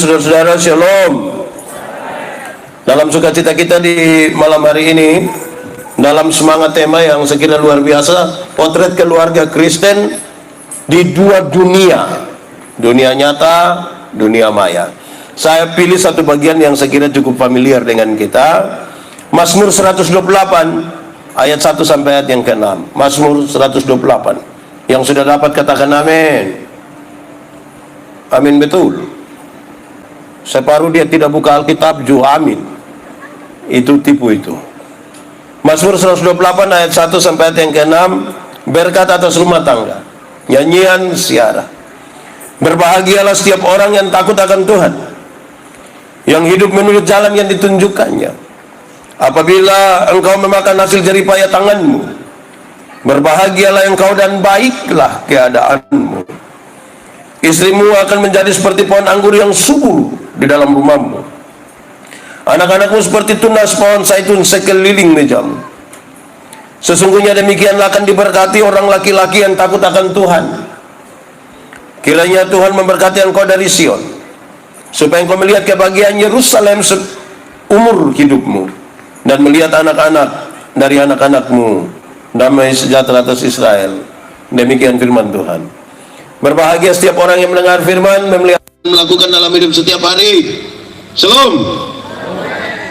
Saudara-saudara, shalom. Dalam sukacita kita di malam hari ini, dalam semangat tema yang sekira luar biasa, potret keluarga Kristen di dua dunia, dunia nyata, dunia maya. Saya pilih satu bagian yang sekira cukup familiar dengan kita, Mazmur 128 ayat 1 sampai ayat yang ke-6. Mazmur 128. Yang sudah dapat katakan amin. Amin, betul. Separuh dia tidak buka Alkitab, amin. Itu tipu itu. Mazmur 128 ayat 1 sampai ayat yang ke-6, berkat atas rumah tangga, nyanyian siara. Berbahagialah setiap orang yang takut akan Tuhan, yang hidup menurut jalan yang ditunjukkannya. Apabila engkau memakan hasil jeripaya tanganmu, berbahagialah engkau dan baiklah keadaanmu. Istrimu akan menjadi seperti pohon anggur yang subur di dalam rumahmu. Anak-anakmu seperti tunas pohon zaitun sekeliling mejamu. Sesungguhnya demikianlah akan diberkati orang laki-laki yang takut akan Tuhan. Kiranya Tuhan memberkati engkau dari Sion, supaya engkau melihat kebahagiaan Yerusalem seumur hidupmu, dan melihat anak-anak dari anak-anakmu, damai sejahtera atas Israel. Demikian firman Tuhan. Berbahagia setiap orang yang mendengar firman, melakukan dalam hidup setiap hari. Shalom.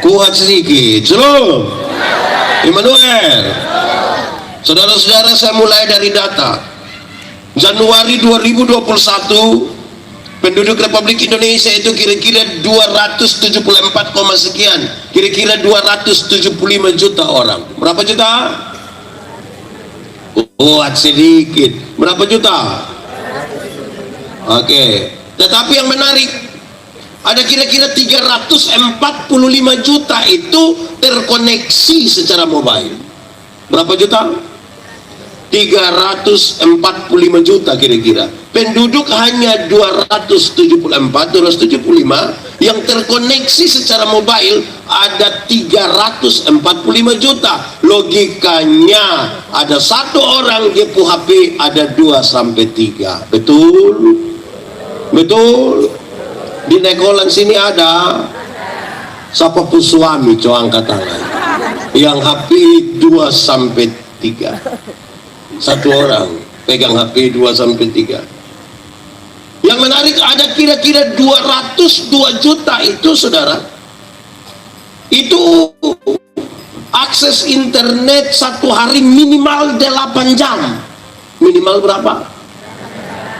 Kuat sedikit. Shalom. Immanuel. Saudara-saudara, saya mulai dari data. Januari 2021, penduduk Republik Indonesia itu kira-kira 274, sekian. Kira-kira 275 juta orang. Berapa juta? Kuat sedikit. Berapa juta? Oke. Tetapi yang menarik, ada kira-kira 345 juta itu terkoneksi secara mobile. Berapa juta? 345 juta kira-kira. Penduduk hanya 275 yang terkoneksi secara mobile, ada 345 juta. Logikanya ada satu orang di HP ada 2 sampai 3. Betul? Betul. Di Nekolan sini ada siapapun suami, coba angkat tangan, yang HP 2 sampai 3. Satu orang pegang HP 2 sampai 3. Yang menarik, ada kira-kira 202 juta itu, saudara, itu akses internet satu hari minimal 8 jam. Minimal berapa?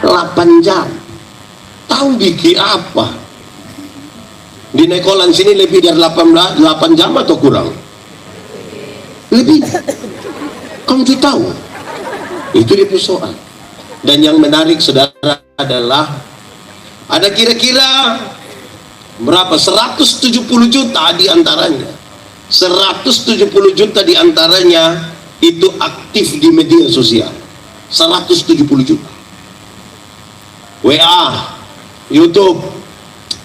8 jam. Tahu bikin apa? Di Nekolan sini lebih dari 8 jam atau kurang? Lebih. Kamu tuh tahu? Itu dia persoalan. Dan yang menarik, saudara, adalah ada kira-kira berapa? 170 juta diantaranya. 170 juta diantaranya itu aktif di media sosial. 170 juta. WA, YouTube,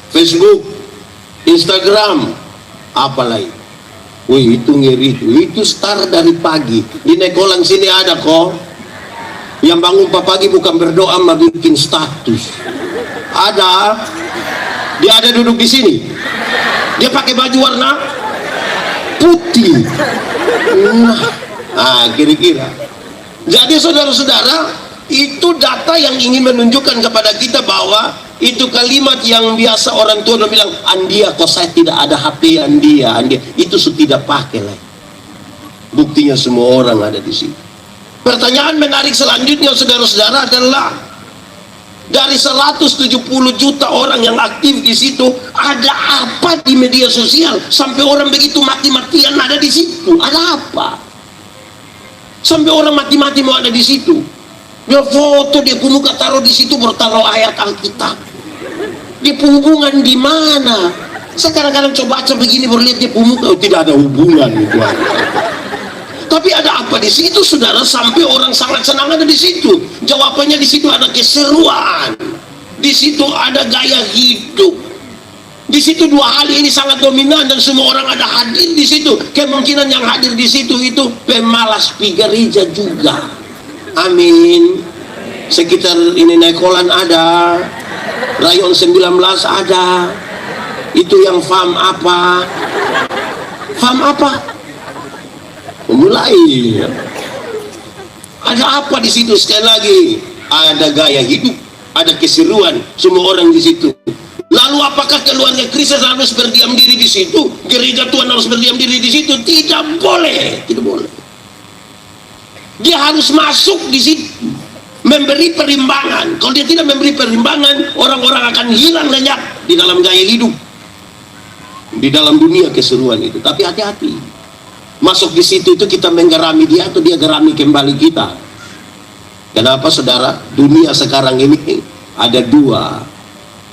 Facebook, Instagram, apalagi. Wih, itu ngeri itu start dari pagi. Di Nekolan sini ada kok yang bangun pagi bukan berdoa, mah bikin status. Ada, dia ada duduk di sini, dia pakai baju warna putih. Nah, kira-kira. Jadi saudara-saudara, itu data yang ingin menunjukkan kepada kita bahwa itu kalimat yang biasa orang tua bilang, Andia, kok saya tidak ada HP, Andia, itu sudah tidak pakai lah. Buktinya semua orang ada di sini. Pertanyaan menarik selanjutnya, saudara-saudara, adalah dari 170 juta orang yang aktif di situ, ada apa di media sosial sampai orang begitu mati-matian ada di situ? Ada apa? Sampai orang mati-mati mau ada di situ. Dia foto, dia muka taruh di situ, bertaruh ayat Alkitab. Dia hubungan di mana? Saya kadang-kadang coba baca begini, berlihat dia muka, oh, tidak ada hubungan itu. Tapi ada apa di situ, saudara, sampai orang sangat senang ada di situ? Jawabannya di situ ada keseruan, di situ ada gaya hidup, di situ dua hal ini sangat dominan dan semua orang ada hadir di situ. Kemungkinan yang hadir di situ itu pemalas gereja juga. Amin. Sekitar ini Nekolan ada, Rayon 19 ada. Itu yang FAM apa? FAM apa? Mulai. Ada apa di situ? Sekali lagi, ada gaya hidup, ada keseruan semua orang di situ. Lalu apakah keluarga Kristen harus berdiam diri di situ? Gereja Tuhan harus berdiam diri di situ? Tidak boleh, tidak boleh. Dia harus masuk di situ, memberi perimbangan. Kalau dia tidak memberi perimbangan, orang-orang akan hilang lenyap di dalam gaya hidup, di dalam dunia keseruan itu. Tapi hati-hati, masuk di situ itu kita menggerami dia atau dia gerami kembali kita. Kenapa saudara? Dunia sekarang ini ada dua,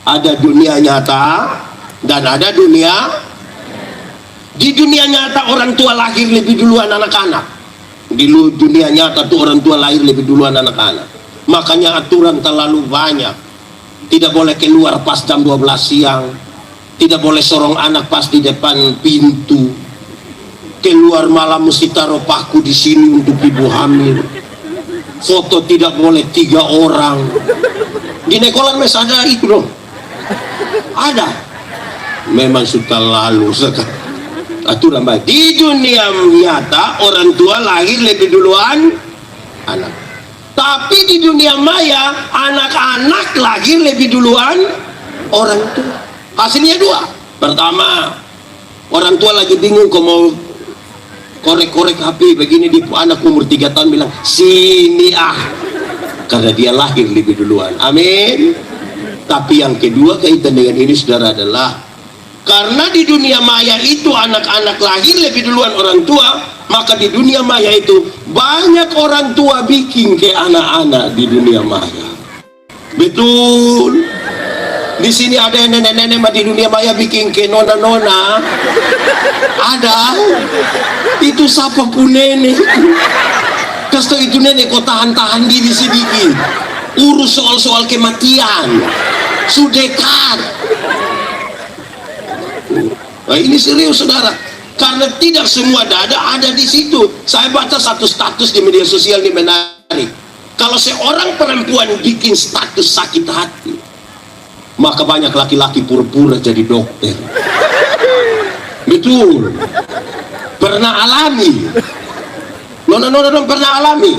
ada dunia nyata dan ada dunia. Di dunia nyata orang tua lahir lebih duluan anak-anak. Di dunia nyata tuh orang tua lahir lebih duluan anak-anak. Makanya aturan terlalu banyak. Tidak boleh keluar pas jam 12 siang. Tidak boleh sorong anak pas di depan pintu. Keluar malam mesti taruh paku di sini untuk ibu hamil. Foto tidak boleh 3 orang. Di Nekolan mes ada itu dong. Ada. Memang sudah lalu sekarang. Aturan baik. Di dunia nyata orang tua lahir lebih duluan anak. Tapi di dunia maya anak-anak lahir lebih duluan orang tua. Hasilnya dua. Pertama, orang tua lagi bingung kok mau korek-korek HP begini, di anak umur 3 tahun bilang sini karena dia lahir lebih duluan. Amin. Tapi yang kedua kaitan dengan ini saudara adalah karena di dunia maya itu anak-anak lahir lebih duluan orang tua, maka di dunia maya itu banyak orang tua bikin ke anak-anak di dunia maya. Betul. Di sini ada nenek-nenek di dunia maya bikin ke nona-nona. Ada. Itu siapa pun nenek. Kasih itu nenek kok tahan-tahan diri sedikit. Urus soal-soal kematian. Sudekat. Nah, ini serius saudara, karena tidak semua dada ada di situ. Saya baca satu status di media sosial ini menarik. Kalau seorang perempuan bikin status sakit hati, maka banyak laki-laki pura-pura jadi dokter. Betul. Pernah alami. Nona-nona dong pernah alami.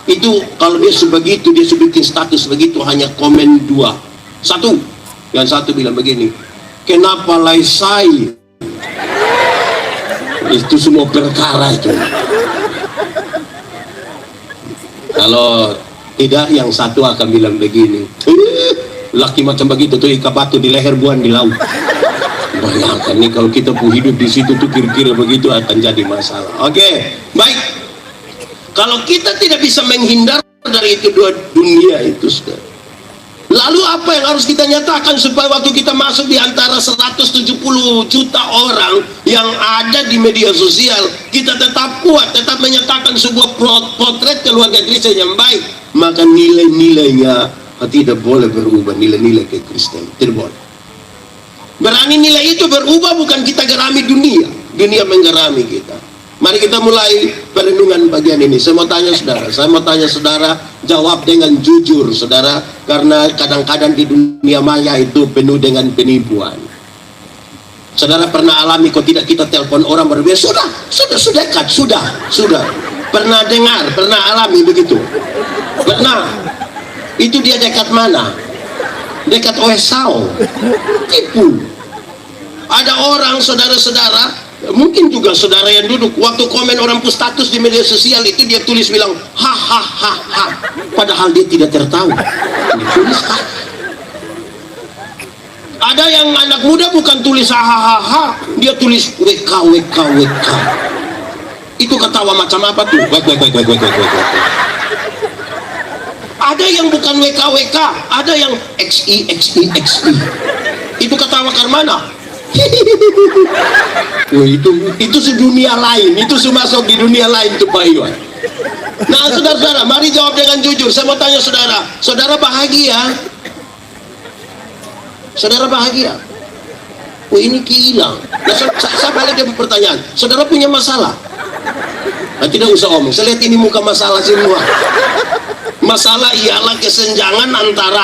Itu kalau dia sebegitu, dia bikin status begitu, hanya komen 2. Satu, yang satu bilang begini, kenapa laisai? Itu semua perkara itu. Kalau tidak, yang satu akan bilang begini, laki macam begitu tuh ikat batu di leher, buang di laut. Bayangkan nih kalau kita pun hidup di situ tuh kira-kira begitu akan jadi masalah. Oke, baik. Kalau kita tidak bisa menghindar dari itu dua dunia itu, saudara, lalu apa yang harus kita nyatakan supaya waktu kita masuk di antara 170 juta orang yang ada di media sosial, kita tetap kuat, tetap menyatakan sebuah potret keluarga Kristen yang baik? Maka nilai-nilainya tidak boleh berubah, nilai-nilai kekristen tidak boleh. Berani nilai itu berubah, bukan kita gerami dunia, dunia menggerami kita. Mari kita mulai perenungan bagian ini. Saya mau tanya saudara, jawab dengan jujur saudara, karena kadang-kadang di dunia maya itu penuh dengan penipuan. Saudara pernah alami kok tidak kita telepon orang berbeda, sudah dekat, sudah. Pernah dengar, pernah alami begitu? Pernah. Itu dia dekat mana? Dekat Oesau. Tipu. Ada orang saudara-saudara, mungkin juga saudara yang duduk waktu komen orang pun status di media sosial itu, dia tulis bilang ha, padahal dia tidak tertawa. Ditulis ha. Ada yang anak muda bukan tulis ha, dia tulis wk. Itu ketawa macam apa tuh? Wek. Ada yang bukan wk, ada yang xi. Itu ketawa ke mana? itu sedunia lain, itu masuk di dunia lain tuh Pak Iwan. Nah saudara-saudara, mari jawab dengan jujur. Saya mau tanya saudara bahagia? Saudara bahagia? Oh ini hilang. Nah, saya balik dengan pertanyaan, saudara punya masalah? Nah, tidak usah omong, saya lihat ini muka masalah semua. Masalah ialah kesenjangan antara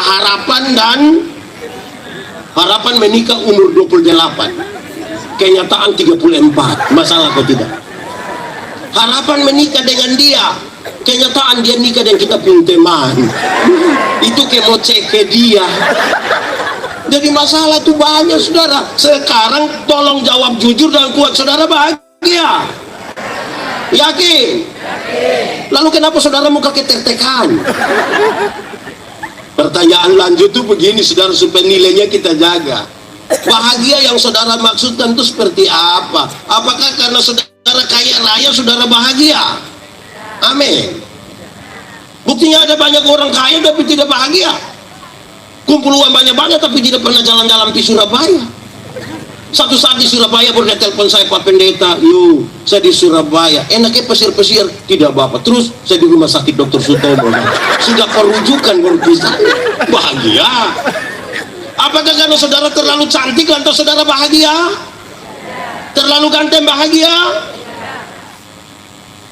harapan menikah umur 28, kenyataan 34. Masalah kok tidak? Harapan menikah dengan dia, kenyataan dia nikah dengan kita punya teman. Itu kayak mau cek ke dia. Jadi masalah itu banyak, saudara. Sekarang tolong jawab jujur dan kuat, saudara bahagia? Yakin? Lalu kenapa saudara muka ketertekan? Pertanyaan lanjut tuh begini, saudara, supaya nilainya kita jaga. Bahagia yang saudara maksudkan itu seperti apa? Apakah karena saudara kaya raya saudara bahagia? Amin. Buktinya ada banyak orang kaya tapi tidak bahagia. Kumpul uang banyak-banyak tapi tidak pernah jalan-jalan di Surabaya. Satu saat di Surabaya baru dia telepon saya, Pak Pendeta, yuk saya di Surabaya, enaknya pesir-pesir. Tidak Bapak, terus saya di rumah sakit Dr. Sutomo, sudah perujukan baru bisa. Bahagia. Apakah karena saudara terlalu cantik lantas saudara bahagia? Terlalu ganteng bahagia?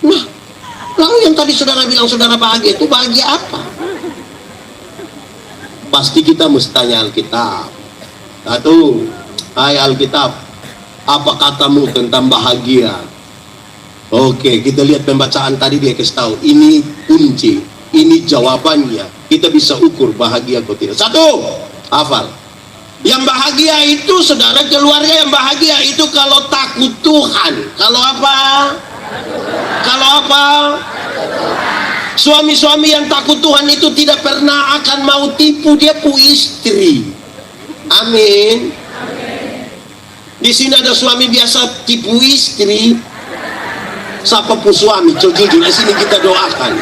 Nah, lalu yang tadi saudara bilang saudara bahagia itu bahagia apa? Pasti kita mesti tanya Alkitab. Satu, hai Alkitab, apa katamu tentang bahagia? Oke, kita lihat pembacaan tadi, dia kasih tahu ini kunci, ini jawabannya. Kita bisa ukur bahagia atau tidak. Satu, hafal. Yang bahagia itu saudara, keluarga yang bahagia itu kalau takut Tuhan. Kalau apa? Kalau apa? Suami-suami yang takut Tuhan itu tidak pernah akan mau tipu dia pu istri. Amin. Di sini ada suami biasa tipu istri. Siapa pu suami? Jujur di sini kita doakan.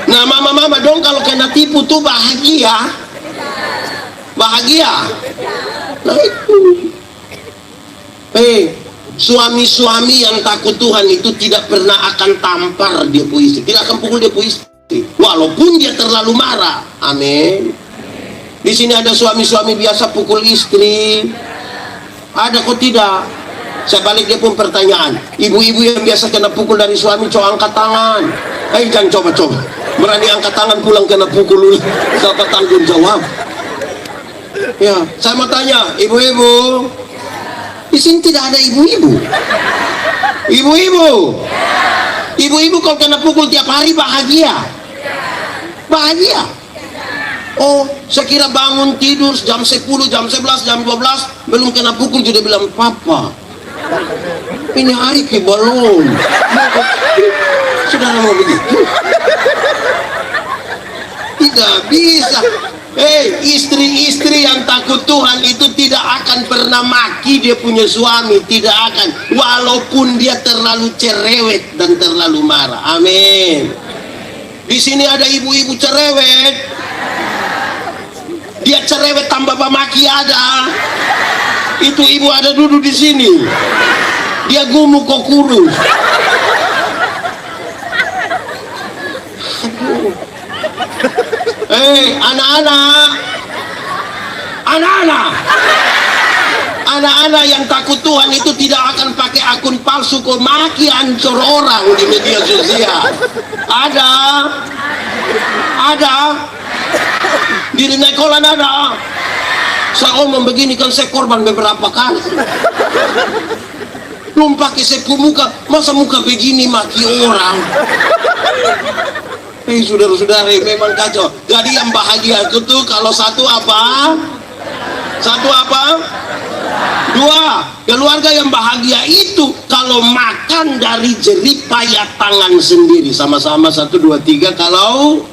Nah, mama-mama dong kalau kena tipu tuh bahagia. Bahagia. Nah itu. Suami-suami yang takut Tuhan itu tidak pernah akan tampar dia pu istri, tidak akan pukul dia pu istri, walaupun dia terlalu marah. Amin. Di sini ada suami-suami biasa pukul istri. Ada kok tidak? Saya balik dia pun pertanyaan. Ibu-ibu yang biasa kena pukul dari suami, coba angkat tangan. Jangan coba-coba. Berani angkat tangan pulang kena pukul, siapa tanggung jawab? Ya, saya mau tanya, ibu-ibu. Di sini tidak ada ibu-ibu. Ibu-ibu. Ibu-ibu kalau kena pukul tiap hari bahagia. Bahagia. Oh, saya kira bangun tidur jam 10, jam 11, jam 12 belum kena pukul sudah bilang, "Papa, ini hari ke belum." Saudara mau begitu? Tidak bisa. Istri-istri yang takut Tuhan itu tidak akan pernah maki dia punya suami, tidak akan, walaupun dia terlalu cerewet dan terlalu marah. Amin. Di sini ada ibu-ibu cerewet. Dia cerewet tambah maki ada. Itu ibu ada duduk di sini. Dia gemuk kok kurus. Anak-anak yang takut Tuhan itu tidak akan pakai akun palsu kok maki ancur orang di media sosial. Ada di Nekolan ada. Saya omong begini kan saya korban beberapa kali. Belum pakai sepu muka, masa muka begini maki orang. Saudara-saudara, memang kacau. Jadi yang bahagia itu tuh kalau satu apa? Dua, keluarga yang bahagia itu kalau makan dari jerih payah tangan sendiri. Sama-sama 1, 2, 3. Kalau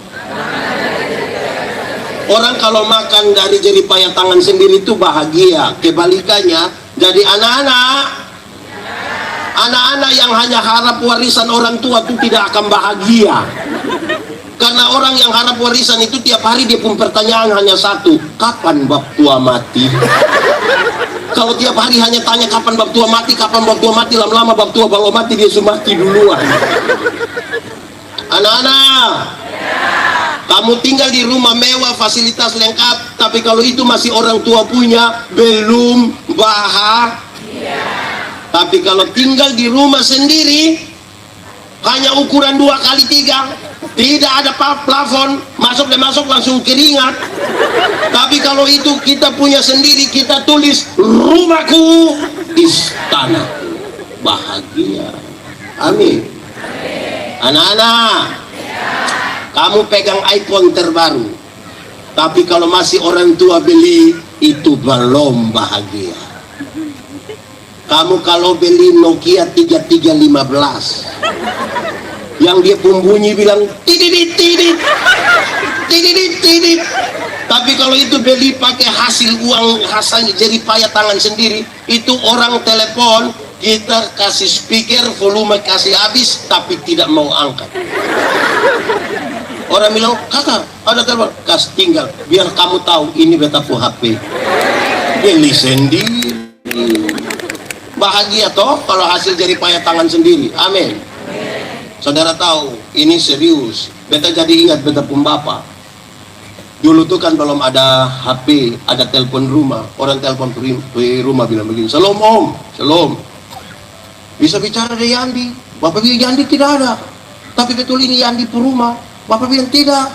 orang kalau makan dari jerih payah tangan sendiri itu bahagia. Kebalikannya, jadi anak-anak yang hanya harap warisan orang tua itu tidak akan bahagia. Karena orang yang harap warisan itu tiap hari dia pun pertanyaan hanya satu, kapan bab tua mati? Kalau tiap hari hanya tanya kapan bab tua mati, lama-lama bab tua kalau mati dia sudah mati duluan. Anak-anak, kamu tinggal di rumah mewah, fasilitas lengkap, tapi kalau itu masih orang tua punya, belum bahagia. Tapi kalau tinggal di rumah sendiri, hanya ukuran 2x3, tidak ada plafon, masuk langsung keringat. Tapi kalau itu kita punya sendiri, kita tulis rumahku istana bahagia. Amin. Anak-anak, kamu pegang iPhone terbaru, tapi kalau masih orang tua beli, itu belum bahagia. Kamu kalau beli Nokia 3315 yang dia bunyi bilang tidit tidit tidit tidit, tapi kalau itu beli pakai hasil uang, hasil jerih payah tangan sendiri, itu orang telepon, kita kasih speaker, volume kasih habis, tapi tidak mau angkat. Orang bilang, kakak ada telepon, kasih tinggal, biar kamu tahu ini betapu HP. Beli sendiri. Bahagia toh kalau hasil jerih payah tangan sendiri. Amin. Saudara tahu, ini serius. Beta jadi ingat beta pun bapak. Dulu tuh kan belum ada HP, ada telepon rumah. Orang telepon ke rumah bilang begini, "Shalom om, shalom. Bisa bicara dengan Yandi?" Bapak bilang, "Yandi tidak ada." "Tapi betul ini Yandi Puruma?" Bapak bilang, "Tidak."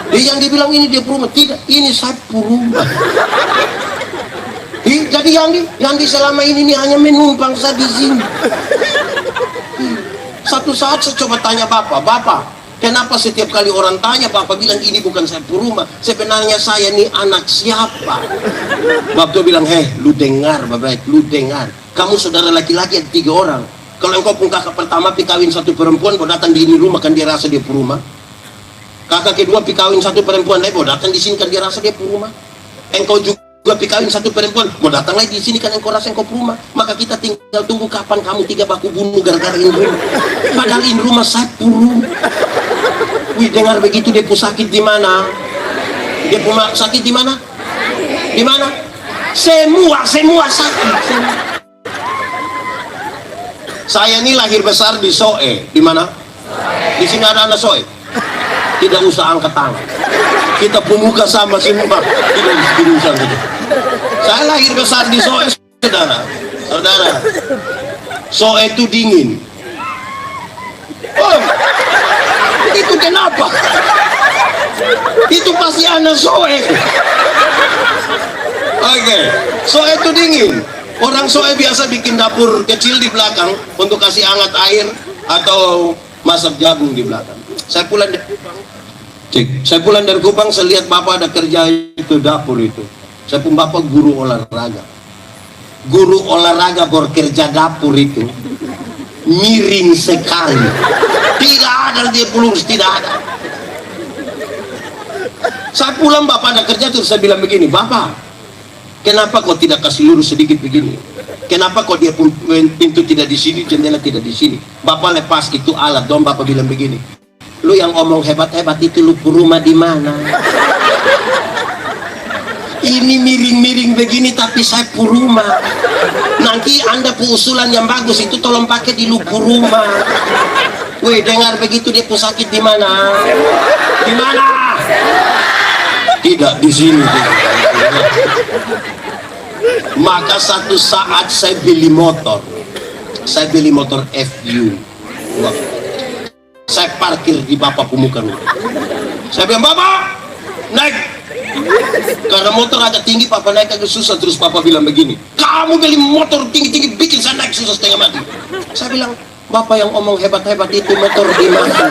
Dia yang dibilang ini dia Puruma. "Tidak, ini saya Puruma." Jadi Yandi selama ini hanya menumpang saya di sini. Satu saat saya coba tanya Bapak, kenapa setiap kali orang tanya Bapak bilang ini bukan saya Puruma, sebenarnya saya ini anak siapa? Bapak bilang, lu dengar Bapak, lu dengar. Kamu saudara laki-laki ada 3 orang. Kalau engkau pun kakak pertama pikawin 1 perempuan, kau datang di ini rumah kan dia rasa dia Puruma. Kakak kedua pikawin 1 perempuan lagi, kau datang di sini kan dia rasa dia Puruma. Engkau juga pikawin 1 perempuan, mau datang lagi di sini kan engkau rasa engkau Puruma. Maka kita tinggal tunggu kapan kamu 3 baku bunuh gara-gara ini rumah. Padahal ini rumah saya Puruma. Wih, dengar begitu dia pun sakit di mana? Dia pun sakit di mana? Di mana? Semua sakit. Saya ini lahir besar di Soe. Di mana? Di sini ada anak Soe. Tidak usah angkat tangan. Kita pemuka sama semua. Tidak usah gitu. Saya lahir besar di Soe, saudara. Soe itu dingin. Oh, itu kenapa? Itu pasti anak Soe. Oke, Soe itu dingin. Orang Soe biasa bikin dapur kecil di belakang untuk kasih hangat air atau masak jagung di belakang. Saya pulang dari Kupang, saya lihat Bapak ada kerja itu dapur itu. Saya pun Bapak guru olahraga. Guru olahraga bekerja dapur itu miring sekali. Tidak ada dia lurus, tidak ada. Saya pulang Bapak ada kerja terus saya bilang begini, "Bapak, kenapa kok tidak kasih lurus sedikit begini? Kenapa kok dia pun pintu tidak di sini, jendela tidak di sini?" Bapak lepas itu alat dong. Bapak bilang begini, "Lu yang omong hebat-hebat itu lu Puruma di mana? Ini miring-miring begini tapi saya Puruma. Nanti Anda usulan yang bagus itu tolong pakai di lu Puruma." Wih, dengar begitu dia pun sakit di mana? Di mana? Tidak di sini. Maka satu saat saya beli motor. Saya beli motor FU. Saya parkir di Bapak pemuka rumah. Saya bilang, "Bapak, naik." Karena motor agak tinggi, Papa naik agak susah. Terus Papa bilang begini, "Kamu beli motor tinggi-tinggi bikin saya naik susah setengah mati." Saya bilang, "Bapak yang omong hebat-hebat itu motor di mana?"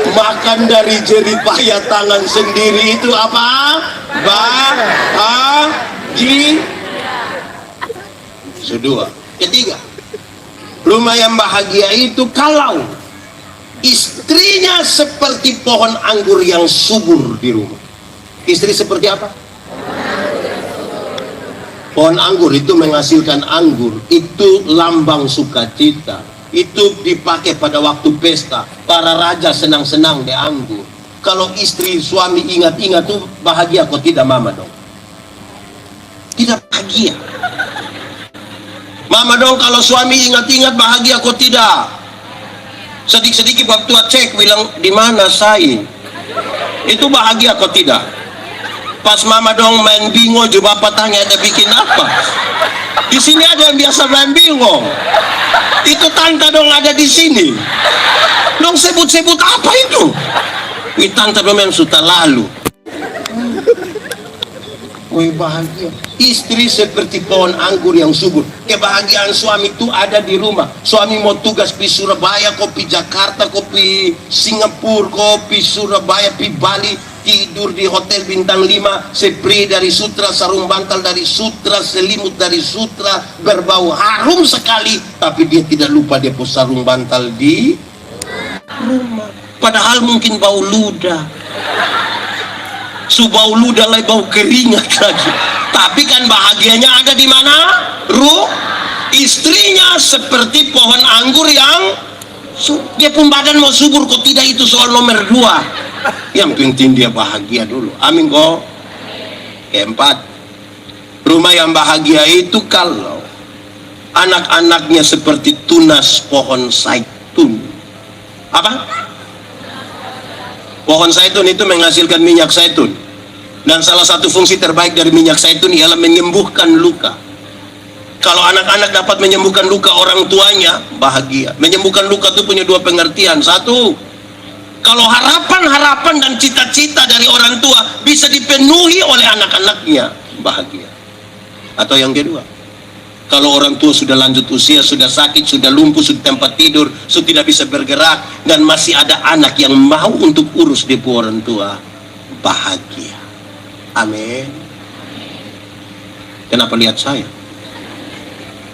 Makan dari jerih payah tangan sendiri itu apa? Bahagia. Kedua, ketiga, rumah yang bahagia itu kalau istrinya seperti pohon anggur yang subur di rumah. Istri seperti apa? Pohon anggur itu menghasilkan anggur, itu lambang sukacita. Itu dipakai pada waktu pesta. Para raja senang-senang di anggur. Kalau istri suami ingat-ingat tuh bahagia kok tidak mama dong? Tidak bahagia. Mama dong kalau suami ingat-ingat bahagia kok tidak? Sedikit-sedikit waktu cek bilang di mana saya? Itu bahagia kok tidak? Pas mama dong main bingo, juga bapak tanya ada bikin apa. Di sini ada yang biasa main bingo. Itu tante dong ada di sini. Dong sebut-sebut apa itu? Ini tante memang sudah lalu. Wih, bahagia. Istri seperti pohon anggur yang subur. Kebahagiaan suami itu ada di rumah. Suami mau tugas di Surabaya, kopi Jakarta, kopi Singapura, kopi Surabaya, pi Bali, tidur di hotel bintang 5, spray dari Sutra, sarung bantal dari Sutra, selimut dari Sutra, berbau harum sekali, tapi dia tidak lupa dia pos sarung bantal di rumah. Padahal mungkin bau ludah. Bau ludah lagi, bau keringat lagi. Tapi kan bahagianya ada di mana? Istrinya seperti pohon anggur yang dia pun badan mau subur, kok tidak, itu soal nomor 2. Yang penting dia bahagia dulu. Amin kok. Keempat, rumah yang bahagia itu kalau anak-anaknya seperti tunas pohon zaitun. Apa? Pohon zaitun itu menghasilkan minyak zaitun. Dan salah satu fungsi terbaik dari minyak zaitun ialah menyembuhkan luka. Kalau anak-anak dapat menyembuhkan luka orang tuanya, bahagia. Menyembuhkan luka itu punya 2 pengertian. 1, kalau harapan-harapan dan cita-cita dari orang tua bisa dipenuhi oleh anak-anaknya, bahagia. Atau yang kedua, kalau orang tua sudah lanjut usia, sudah sakit, sudah lumpuh, sudah tempat tidur, sudah tidak bisa bergerak, dan masih ada anak yang mau untuk urus di orang tua, bahagia. Amin. Kenapa lihat saya?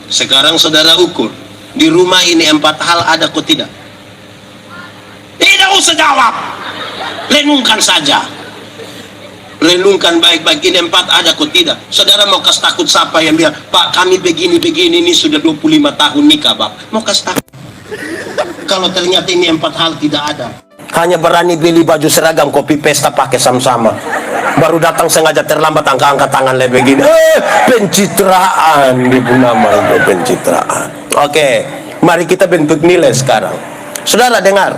Sekarang saudara ukur, di rumah ini 4 hal ada kok tidak? Tidak usah jawab, renungkan saja. Renungkan baik-baik, ini 4 ada kok tidak? Saudara mau kasih takut siapa yang bilang, Pak kami begini-begini, ini sudah 25 tahun nikah Bang. Mau kasih takut? Kalau ternyata ini 4 hal tidak ada, hanya berani beli baju seragam, kopi pesta pakai sama-sama, baru datang sengaja terlambat, angkat-angkat tangan lebih begini. Pencitraan, ibu nama itu pencitraan. Oke, mari kita bentuk nilai sekarang. Saudara dengar,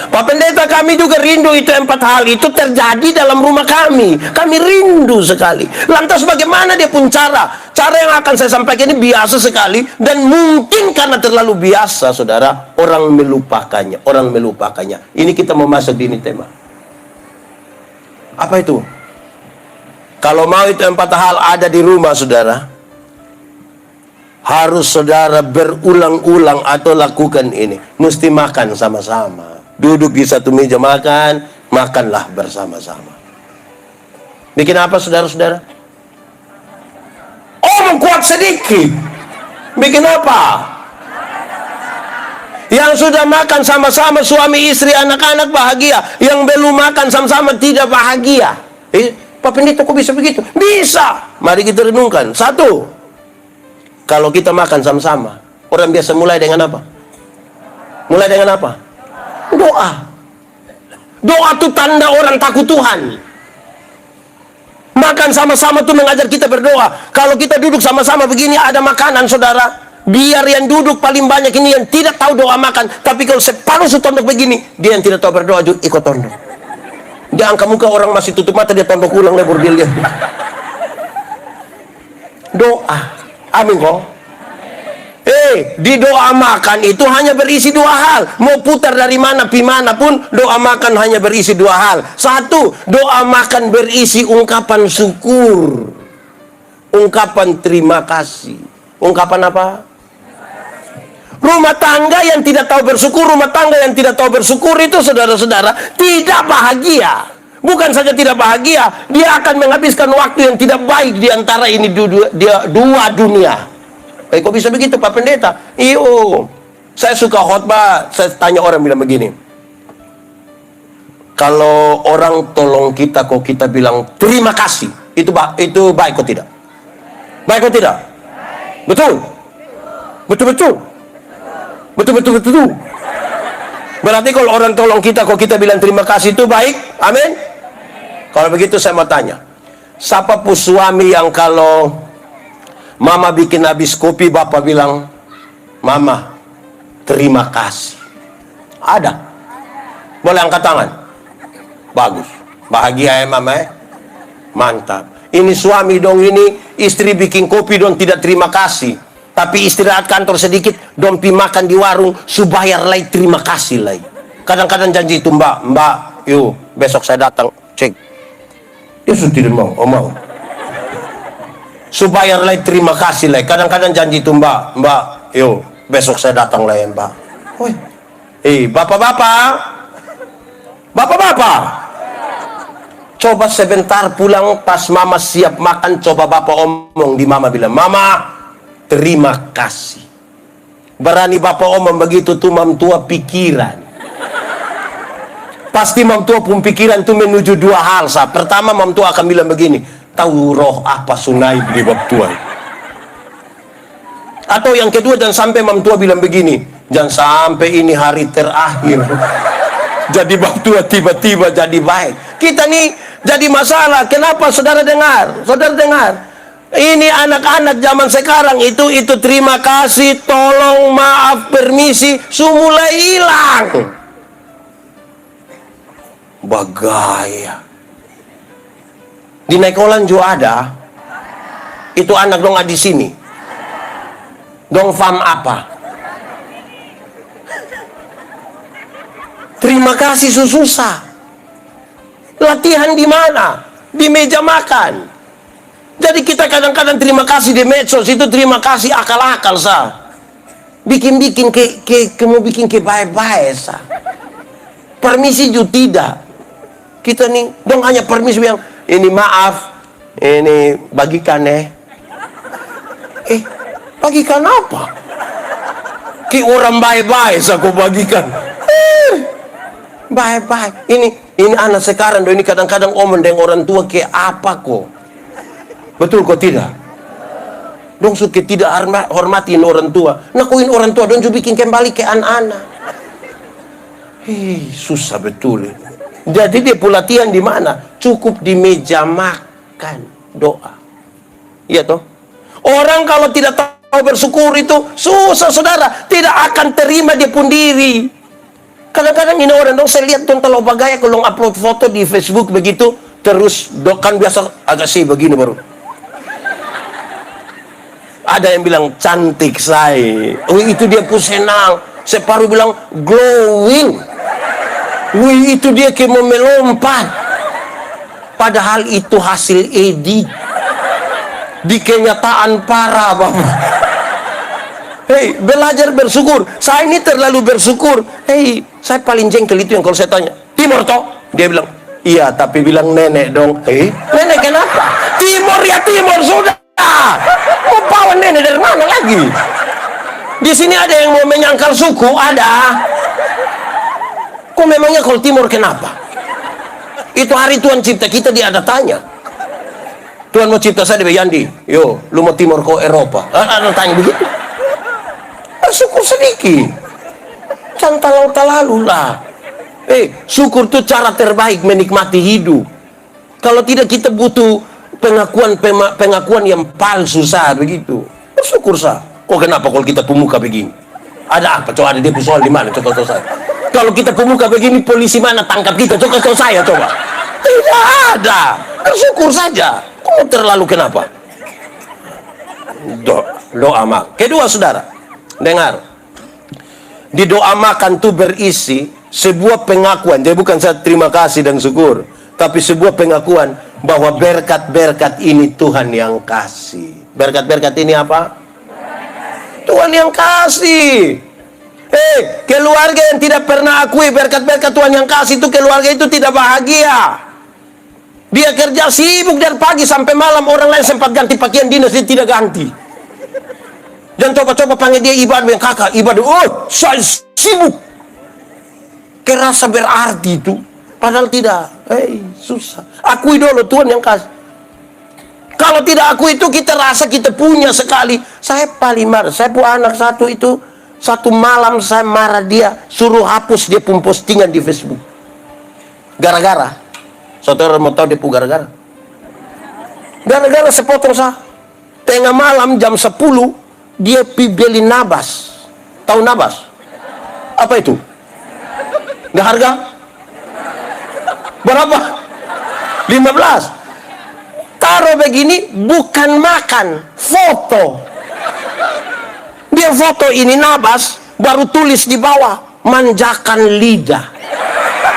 Pak Pendeta, kami juga rindu itu 4 hal itu terjadi dalam rumah kami. Kami rindu sekali. Lantas bagaimana dia pun cara yang akan saya sampaikan ini biasa sekali, dan mungkin karena terlalu biasa, saudara, orang melupakannya. Ini kita mau masuk di ini tema. Apa itu? Kalau mau itu 4 hal ada di rumah saudara, harus saudara berulang-ulang atau lakukan ini. Mesti makan sama-sama. Duduk di satu meja makan, makanlah bersama-sama. Bikin apa saudara-saudara? Oh, kuat sedikit. Bikin apa? Yang sudah makan sama-sama suami istri anak-anak bahagia, yang belum makan sama-sama tidak bahagia. Pak Pendeta kok bisa begitu? Bisa. Mari kita renungkan. 1, kalau kita makan sama-sama, orang biasa mulai dengan apa? Mulai dengan apa? Doa. Doa itu tanda orang takut Tuhan. Makan sama-sama itu mengajar kita berdoa. Kalau kita duduk sama-sama begini ada makanan saudara, biar yang duduk paling banyak ini yang tidak tahu doa makan. Tapi kalau separuh tondok begini, dia yang tidak tahu berdoa juga ikut tondok. Dia angkat muka, orang masih tutup mata, dia tondok ulang lebur dia lihat. Doa. Amin kok. Di doa makan itu hanya berisi 2 hal. Mau putar dari mana pi mana pun, doa makan hanya berisi 2 hal. 1, doa makan berisi ungkapan syukur, ungkapan terima kasih. Ungkapan apa? Rumah tangga yang tidak tahu bersyukur, rumah tangga yang tidak tahu bersyukur itu saudara-saudara tidak bahagia. Bukan saja tidak bahagia, dia akan menghabiskan waktu yang tidak baik di antara ini dua dunia. Kok bisa begitu Pak Pendeta? Saya suka khotbah, saya tanya orang bilang begini. Kalau orang tolong kita kok kita bilang terima kasih, itu baik kok tidak? Baik kok tidak? Betul? Betul. Berarti kalau orang tolong kita kok kita bilang terima kasih itu baik? Amin? Kalau begitu saya mau tanya, siapa pun suami yang kalau mama bikin habis kopi, bapak bilang, Mama, terima kasih? Ada? Boleh angkat tangan? Bagus. Bahagia ya mama ya? Mantap. Ini suami dong, ini istri bikin kopi dong tidak terima kasih. Tapi istirahat kantor sedikit, dong pi makan di warung, subayar lagi terima kasih lagi. Kadang-kadang janji itu, mbak, yuk besok saya datang, cek. Dia sudah tidak mau, mau. Subayar lagi terima kasih lagi. Kadang-kadang janji itu, mbak, yuk besok saya datang lagi, mbak. Woi, bapak-bapak, coba sebentar pulang pas mama siap makan, coba bapak omong di mama bilang, mama, terima kasih. Berani bapak omong begitu tuh mam tua pikiran. Pasti mam tua pun pikiran tuh menuju dua hal. Pertama mam tua akan bilang begini, tahu roh apa sunai di bab tua. Atau yang kedua, jangan sampai mam tua bilang begini, jangan sampai ini hari terakhir. Jadi bab tua tiba-tiba jadi baik. Kita nih jadi masalah. Kenapa? Saudara dengar. Ini anak-anak zaman sekarang itu terima kasih, tolong, maaf, permisi, mulai hilang. Bagaya. Di Naikolan juga ada. Itu anak dong di sini. Dong fam apa? Terima kasih susah. Latihan di mana? Di meja makan. Jadi kita kadang-kadang terima kasih di medsos itu, terima kasih akal-akal sah. Bikin-bikin mau bikin ke baik-baik sah. Permisi juga tidak. Kita nih dong hanya permisi yang ini maaf, ini bagikan bagikan apa? Ke orang baik-baik sah kau bagikan. Baik-baik. Ini anak sekarang ini kadang-kadang omong dengan orang tua ke apa kok? Betul kok tidak? Dong suka tidak hormatin orang tua. Nakuin orang tua dong juga bikin kembali ke anak-anak. Susah betul. Jadi dia pelatihan di mana? Cukup di meja makan, doa. Iya toh? Orang kalau tidak tahu bersyukur itu susah saudara. Tidak akan terima dia pun diri. Kadang-kadang ini orang dong saya lihat dong kalau bagaya kalau upload foto di Facebook begitu terus dokan biasa agak sih begini baru. Ada yang bilang cantik saya. Itu dia pun senang. Separuh bilang glowing. Itu dia kayak mau melompat. Padahal itu hasil edit. Di kenyataan parah bapak. Belajar bersyukur. Saya ini terlalu bersyukur. Saya paling jengkel itu yang kalau saya tanya, Timur toh? Dia bilang, iya tapi bilang nenek dong. Nenek kenapa? Timur ya Timur sudah. Mau pawan nenek dari mana lagi? Di sini ada yang mau menyangkal suku, ada. Kok memangnya kalau Timur kenapa? Itu hari Tuhan cipta kita dia ada tanya. Tuhan mau cipta saya di Yandi, yo, lu mau Timur kok Eropa? Ada tanya begitu. Bersyukur sedikit. Jangan terlalu lah. Syukur itu cara terbaik menikmati hidup. Kalau tidak kita butuh pengakuan yang palsu sah begitu. Bersyukur sah. Kok kenapa kalau kita pemuka begini? Ada apa? Coba ada dia soal di mana? Coba tahu saya. Kalau kita pemuka begini, polisi mana tangkap kita? Coba tahu saya coba. Tidak ada. Bersyukur saja. Kok terlalu kenapa? Doa mak. Kedua saudara, dengar. Di doa makan itu berisi sebuah pengakuan. Jadi bukan saya terima kasih dan syukur, tapi sebuah pengakuan bahwa berkat-berkat ini Tuhan yang kasih. Berkat-berkat ini apa? Tuhan yang kasih. Keluarga yang tidak pernah akui berkat-berkat Tuhan yang kasih itu, keluarga itu tidak bahagia. Dia kerja sibuk dari pagi sampai malam, orang lain sempat ganti pakaian dinas dia tidak ganti. Dan coba-coba panggil dia ibadah, yang kakak ibadah, saya sibuk. Kerasa berarti itu, padahal tidak. Susah. Akui dulu Tuhan yang kasih. Kalau tidak akui itu kita rasa kita punya sekali. Saya paling marah. Saya punya anak satu itu, satu malam saya marah dia, suruh hapus dia pun postingan di Facebook. Gara-gara, saudara mau tahu dia pun gara-gara. Gara-gara sepotong sah. Tengah malam jam 10 dia beli nabas. Tahu nabas? Apa itu? Nggak harga? Berapa? 15. begini, bukan makan, foto. Dia foto ini Nabas, baru tulis di bawah, manjakan lidah.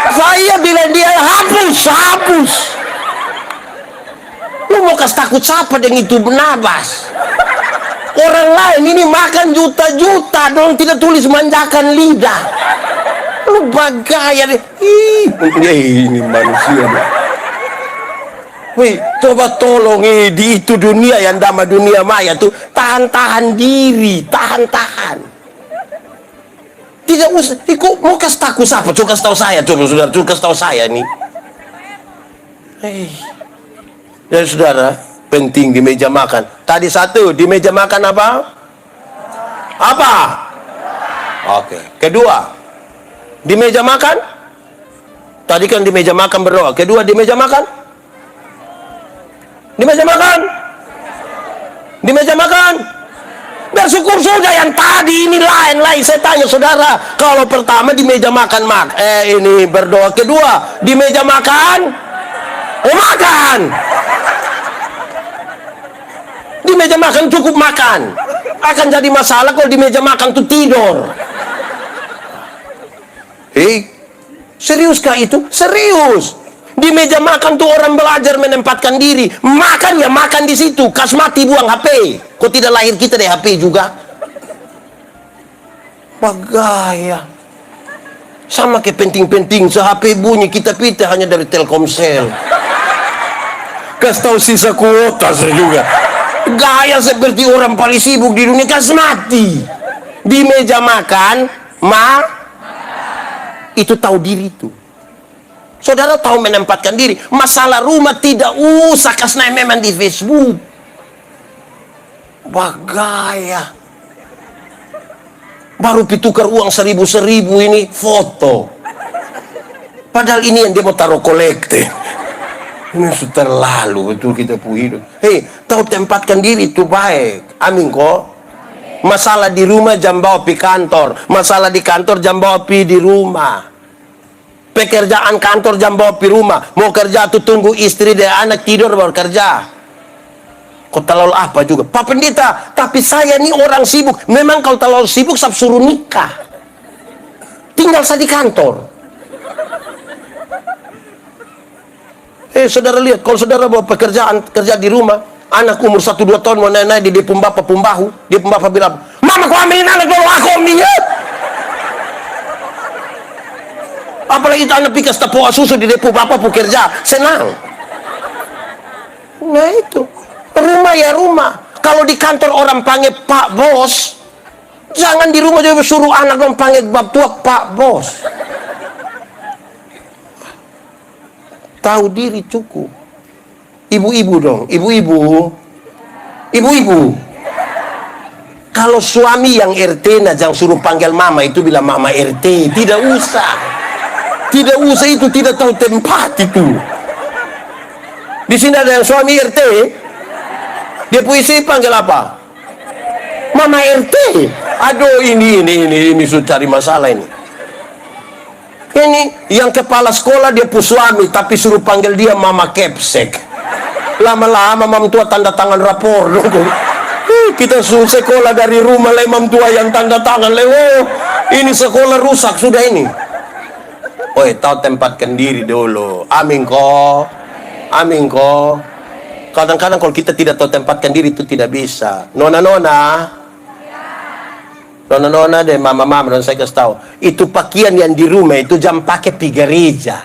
Saya bilang dia hapus. Lu mau kasih takut siapa dengan itu Nabas? Orang lain ini makan juta-juta dong, tidak tulis manjakan lidah. Lu bagaya deh. Ini manusia. Wih, coba tolong di itu dunia yang nama dunia maya tuh tahan diri, tahan. Tidak usah, kok mau kasih takut siapa? Coba kasih tahu saya, saudara, kasih tahu saya nih. Dan saudara, penting di meja makan. Tadi satu, di meja makan apa? Apa? Oke. Kedua, di meja makan? Tadi kan di meja makan berdoa. Kedua, di meja makan? Di meja makan? Di meja makan? Bersyukur sudah, yang tadi ini lain. Saya tanya saudara, kalau pertama di meja makan ini berdoa, kedua di meja makan, makan. Di meja makan cukup makan. Akan jadi masalah kalau di meja makan tuh tidur. Seriuskah itu? Serius. Di meja makan tuh orang belajar menempatkan diri. Makan ya makan di situ. Kas mati buang HP. Kok tidak lahir kita deh HP juga? Bagaya. Sama kayak penting-penting. Se-HP bunyi kita pita hanya dari Telkomsel. Kasih tahu sisa kuota saya juga. Gaya seperti orang paling sibuk di dunia. Kas mati. Di meja makan, itu tahu diri tuh. Saudara tahu menempatkan diri. Masalah rumah tidak usah kasih memang di Facebook. Bagaya. Baru pitukar uang 1.000 ini foto. Padahal ini yang dia mau taruh kolekte. Ini sudah terlalu betul kita hidup. Tahu tempatkan diri itu baik. Amin kok. Masalah di rumah jam bawa pi kantor. Masalah di kantor jam bawa pi di rumah. Pekerjaan kantor jam bawa pi rumah. Mau kerja tuh tunggu istri dan anak tidur baru kerja. Kau terlalu apa juga Pak Pendeta, tapi saya ini orang sibuk. Memang kalau terlalu sibuk saya suruh nikah. Tinggal saya di kantor. Saudara lihat, kalau saudara bawa pekerjaan kerja di rumah, anak umur 1-2 tahun mau naik di depan bapak pembahu, dia pembapak bilang, "Mama, kau ambilin anak dulu, aku ambilnya." Apalagi itu anak pikas tepuk susu di depo bapak pekerja, senang. Nah itu, rumah ya rumah. Kalau di kantor orang panggil Pak Bos, jangan di rumah juga suruh anak dong panggil bab tua Pak Bos. Tahu diri cukup. Ibu-ibu dong, ibu-ibu. Kalau suami yang RT, jangan suruh panggil mama, itu bilang mama RT, tidak usah. Tidak usah, itu tidak tahu tempat itu. Di sini ada yang suami RT, dia puisi panggil apa? Mama RT. Aduh, ini sudah cari masalah ini. Ini yang kepala sekolah dia pu suami, tapi suruh panggil dia Mama Kepsek. Lama-lama mam tua tanda tangan rapor. Kita suruh sekolah dari rumah lah mam tua yang tanda tangan. Ini sekolah rusak sudah ini. Tahu tempatkan diri dulu. Amin kok. Kadang-kadang kalau kita tidak tahu tempatkan diri itu tidak bisa. Nona deh, mama dan saya kasih tahu. Itu pakaian yang di rumah itu jam pakai pi gereja.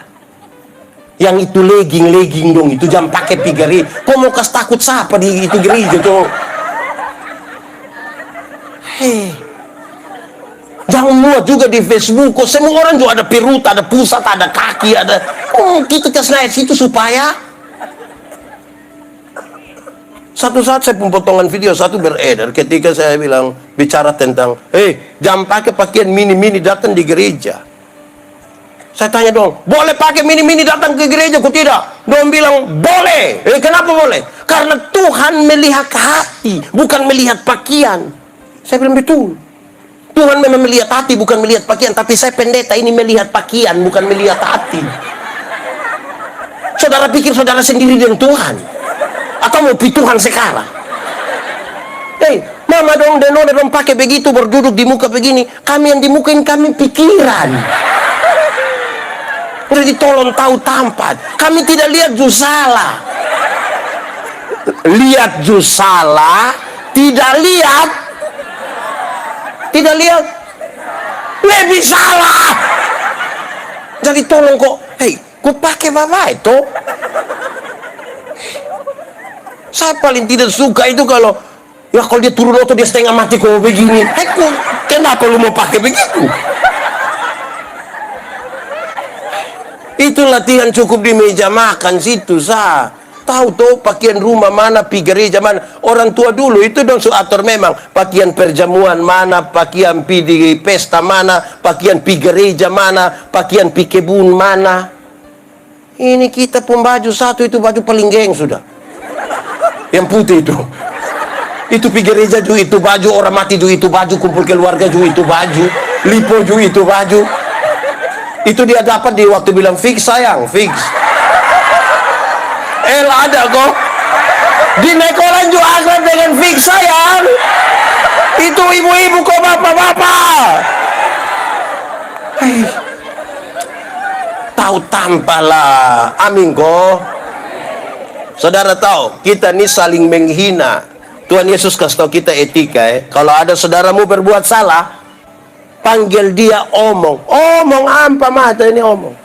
Yang itu legging dong, itu jam pakai pi gereja. Kok mau kasih takut siapa di itu gereja tuh? Jangan muat juga di Facebook. Kok semua orang juga ada perut, ada pusat, ada kaki, ada. Kita kasih naik situ supaya. Satu saat saya potongan video satu beredar ketika saya bilang bicara tentang, jangan pakai pakaian mini-mini datang di gereja. Saya tanya dong, boleh pakai mini-mini datang ke gereja? Kok tidak? Dong bilang boleh. Kenapa boleh? Karena Tuhan melihat hati, bukan melihat pakaian. Saya bilang betul. Tuhan memang melihat hati, bukan melihat pakaian. Tapi saya pendeta ini melihat pakaian, bukan melihat hati. Saudara pikir saudara sendiri dengan Tuhan? Atau mau pituhan sekarang? Mama dong dong pakai begitu berduduk di muka begini. Kami yang di muka ini kami pikiran. Udah ditolong tahu tempat. Kami tidak lihat jus salah. Lihat jus salah, tidak lihat lebih salah. Jadi tolong kok, kok pakai bapak itu? Saya paling tidak suka itu kalau dia turun auto dia setengah mati kok begini. Kenapa lu mau pakai begitu? Itu latihan cukup di meja makan situ sah. Tahu tuh pakaian rumah mana, pi gereja mana. Orang tua dulu itu dong atur memang pakaian perjamuan mana, pakaian pi di pesta mana, pakaian pi gereja mana, pakaian pi kebun mana. Ini kita pun baju satu itu baju paling geng sudah. Yang putih itu. Itu pi gereja juga itu baju, orang mati juga itu baju, kumpul keluarga juga itu baju, lipo juga itu baju. Itu dia dapat di waktu bilang fix sayang, fix. Ada kok. Di Nekolan juga akrab dengan fix sayang. Itu ibu-ibu kok bapak-bapak. Tahu tanpa lah. Amin kok. Saudara tahu, kita ini saling menghina. Tuhan Yesus kasih tahu kita etika. Kalau ada saudaramu berbuat salah, panggil dia omong. Omong apa mata ini omong.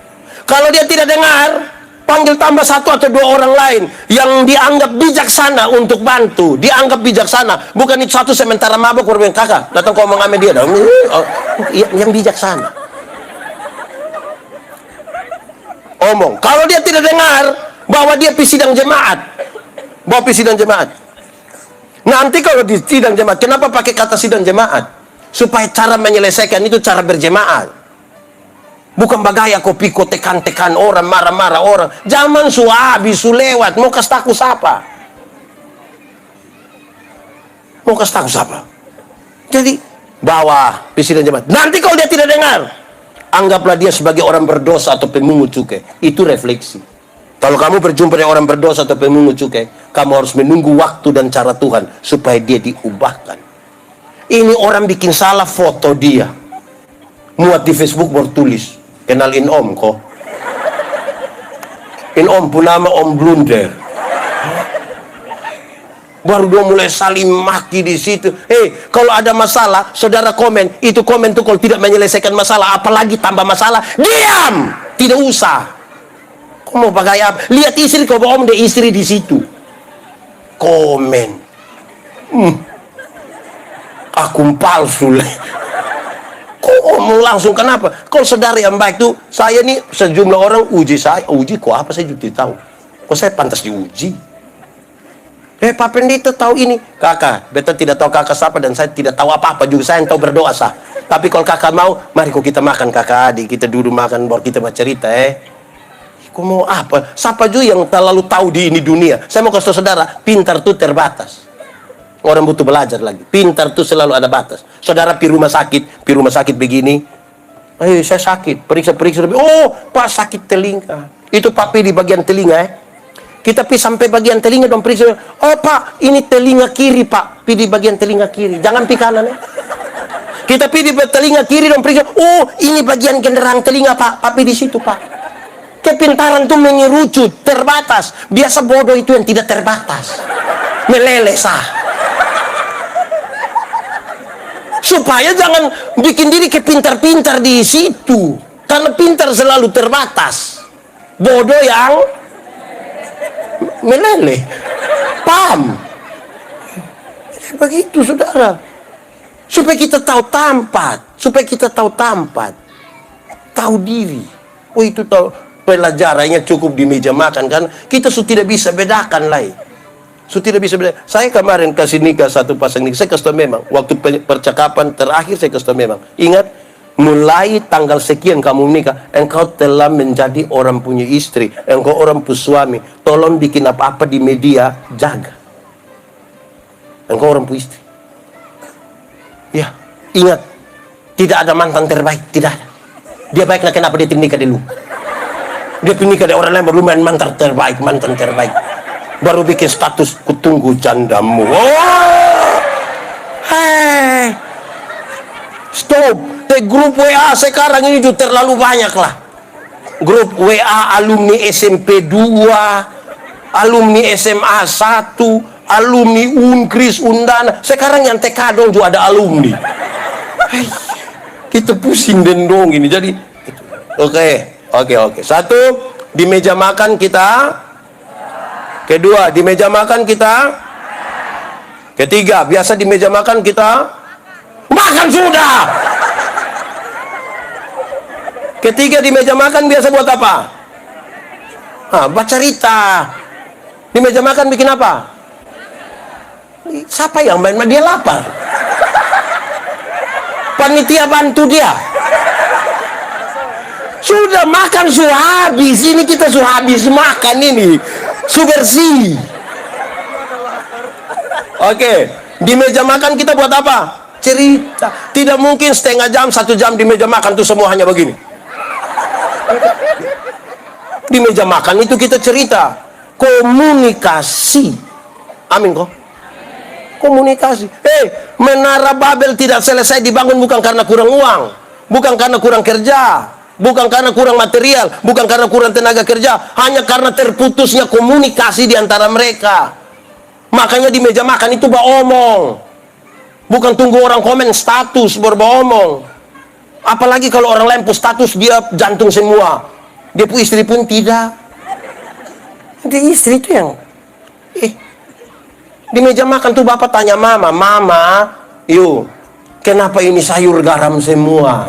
Kalau dia tidak dengar, panggil tambah satu atau dua orang lain yang dianggap bijaksana untuk bantu. Dianggap bijaksana. Bukan itu satu sementara mabuk berbilang kakak datang kau ngomong sama dia dong. Yang bijaksana. Omong. Kalau dia tidak dengar, bawa dia pergi sidang jemaat. Bawa pergi sidang jemaat. Nanti kalau di sidang jemaat, kenapa pakai kata sidang jemaat? Supaya cara menyelesaikan itu cara berjemaat. Bukan bagaya kopi kok tekan-tekan orang, marah-marah orang. Zaman su habis, su lewat. Mau kasih tahu siapa? Mau kasih tahu siapa? Jadi, bawa presiden jemaat. Nanti kalau dia tidak dengar, anggaplah dia sebagai orang berdosa atau pemungut cukai. Itu refleksi. Kalau kamu berjumpa dengan orang berdosa atau pemungut cukai, kamu harus menunggu waktu dan cara Tuhan supaya dia diubahkan. Ini orang bikin salah, foto dia. Muat di Facebook bertulis. Kenalin om kok. In om pun nama om blunder. Baru dia mulai saling maki di situ. Kalau ada masalah, saudara komen. Itu komen tuh kalau tidak menyelesaikan masalah, apalagi tambah masalah, diam. Tidak usah. Kau mau pakai apa? Lihat istri kau om deh istri di situ. Komen. Akun palsu lah. Ngomong langsung kenapa? Kalau saudara yang baik tuh, saya nih sejumlah orang uji saya, uji kok apa saya juga tidak tahu. Kok saya pantas diuji? Pak Pendeta tahu ini, kakak. Beta tidak tahu kakak siapa dan saya tidak tahu apa-apa juga. Saya yang tahu berdoa sah. Tapi kalau kakak mau, mari kok kita makan kakak adik, kita duduk makan baru kita bercerita. Kok mau apa? Siapa juga yang terlalu tahu di ini dunia? Saya mau kasih tahu saudara, pintar tuh terbatas. Orang butuh belajar lagi. Pintar tuh selalu ada batas. Saudara pi rumah sakit begini. Saya sakit. Periksa. Oh, Pak sakit telinga. Itu Pak pi di bagian telinga. Kita pi sampai bagian telinga dong periksa. Oh Pak, ini telinga kiri Pak. Pi di bagian telinga kiri. Jangan pi kanan Kita pi di telinga kiri dong periksa. Oh, ini bagian genderang telinga Pak. Pak pi di situ Pak. Kepintaran tuh mengerucut, terbatas. Biasa bodoh itu yang tidak terbatas. Meleleh sah. Supaya jangan bikin diri kepintar-pintar di situ. Karena pintar selalu terbatas. Bodoh yang meleleh. Paham? Begitu saudara. Supaya kita tahu tempat. Tahu diri. Oh itu tahu pelajarannya cukup di meja makan kan. Kita sudah tidak bisa bedakan lain. Tidak bisa bedakan. Saya kemarin kasih nikah satu pasang nikah. Saya kasih tahu memang. Waktu percakapan terakhir saya kasih tahu memang. Ingat, mulai tanggal sekian kamu nikah, engkau telah menjadi orang punya istri. Engkau orang punya suami. Tolong bikin apa-apa di media, jaga. Engkau orang punya istri. Ya, ingat. Tidak ada mantan terbaik. Tidak ada. Dia baiklah kenapa dia nikah dulu. Dia nikah dengan orang lain belum mantan terbaik. baru bikin status kutunggu candamu. Oh, hei, stop. Grup WA sekarang ini juga terlalu banyak lah. Grup WA alumni SMP 2, alumni SMA 1, alumni Unkris, Undana. Sekarang yang TK dong juga ada alumni. Hei, kita pusing dendong ini. Jadi, oke. Satu, di meja makan kita. Kedua, di meja makan kita. Ketiga, biasa di meja makan kita makan sudah. Ketiga, di meja makan biasa buat apa? Baca cerita. Di meja makan bikin apa? Siapa yang main? Dia lapar. Panitia bantu dia. Sudah makan sudah habis. Ini kita sudah habis makan ini. Bersih. Oke, di meja makan kita buat apa? Cerita. Tidak mungkin setengah jam, 1 jam di meja makan tuh semua hanya begini. Di meja makan itu kita cerita, komunikasi. Amin kok. Komunikasi. Menara Babel tidak selesai dibangun bukan karena kurang uang, bukan karena kurang kerja, bukan karena kurang material, bukan karena kurang tenaga kerja, hanya karena terputusnya komunikasi di antara mereka. Makanya di meja makan itu beromong, bukan tunggu orang komen status beromong. Apalagi kalau orang lain pun status dia jantung semua, dia pun istri pun tidak. Dia istri itu yang di meja makan tuh bapak tanya mama, yuk, kenapa ini sayur garam semua?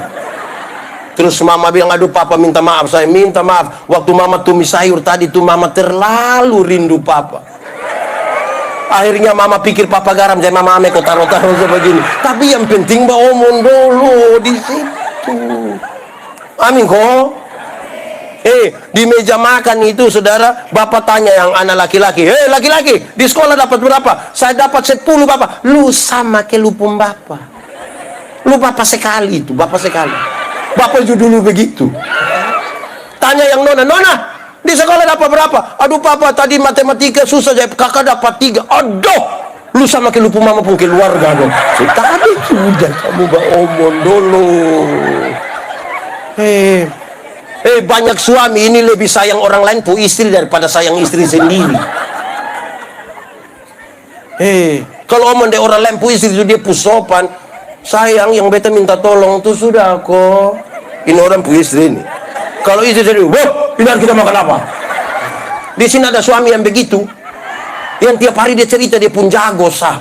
Terus mama bilang, aduh papa minta maaf, saya minta maaf. Waktu mama tumis sayur tadi tuh mama terlalu rindu papa. Akhirnya mama pikir papa garam, jadi mama ame kok taruh-taruh sebegini. Tapi yang penting mbak omong dulu di situ. Amin kok. Di meja makan itu saudara, bapak tanya yang anak laki-laki, laki-laki, di sekolah dapat berapa? Saya dapat 10 bapak. Lu sama ke lupum bapak. Lu bapak sekali itu, bapak sekali. Bapak juga dulu begitu. Tanya yang nona, di sekolah dapat berapa? Aduh papa tadi matematika susah, jadi kakak dapat 3. Aduh, lu sama ke lupum mama pun keluarga dong. Tadi sudah kamu omong dulu. Banyak suami ini lebih sayang orang lain pu istri daripada sayang istri sendiri. Kalau omong deh orang lain pu istri itu dia pu sopan. Sayang yang beta minta tolong tuh sudah kok. Ini orang pu istri ini. Kalau istri sendiri, wah, ini kita makan apa? Di sini ada suami yang begitu, yang tiap hari dia cerita dia pun jago sah.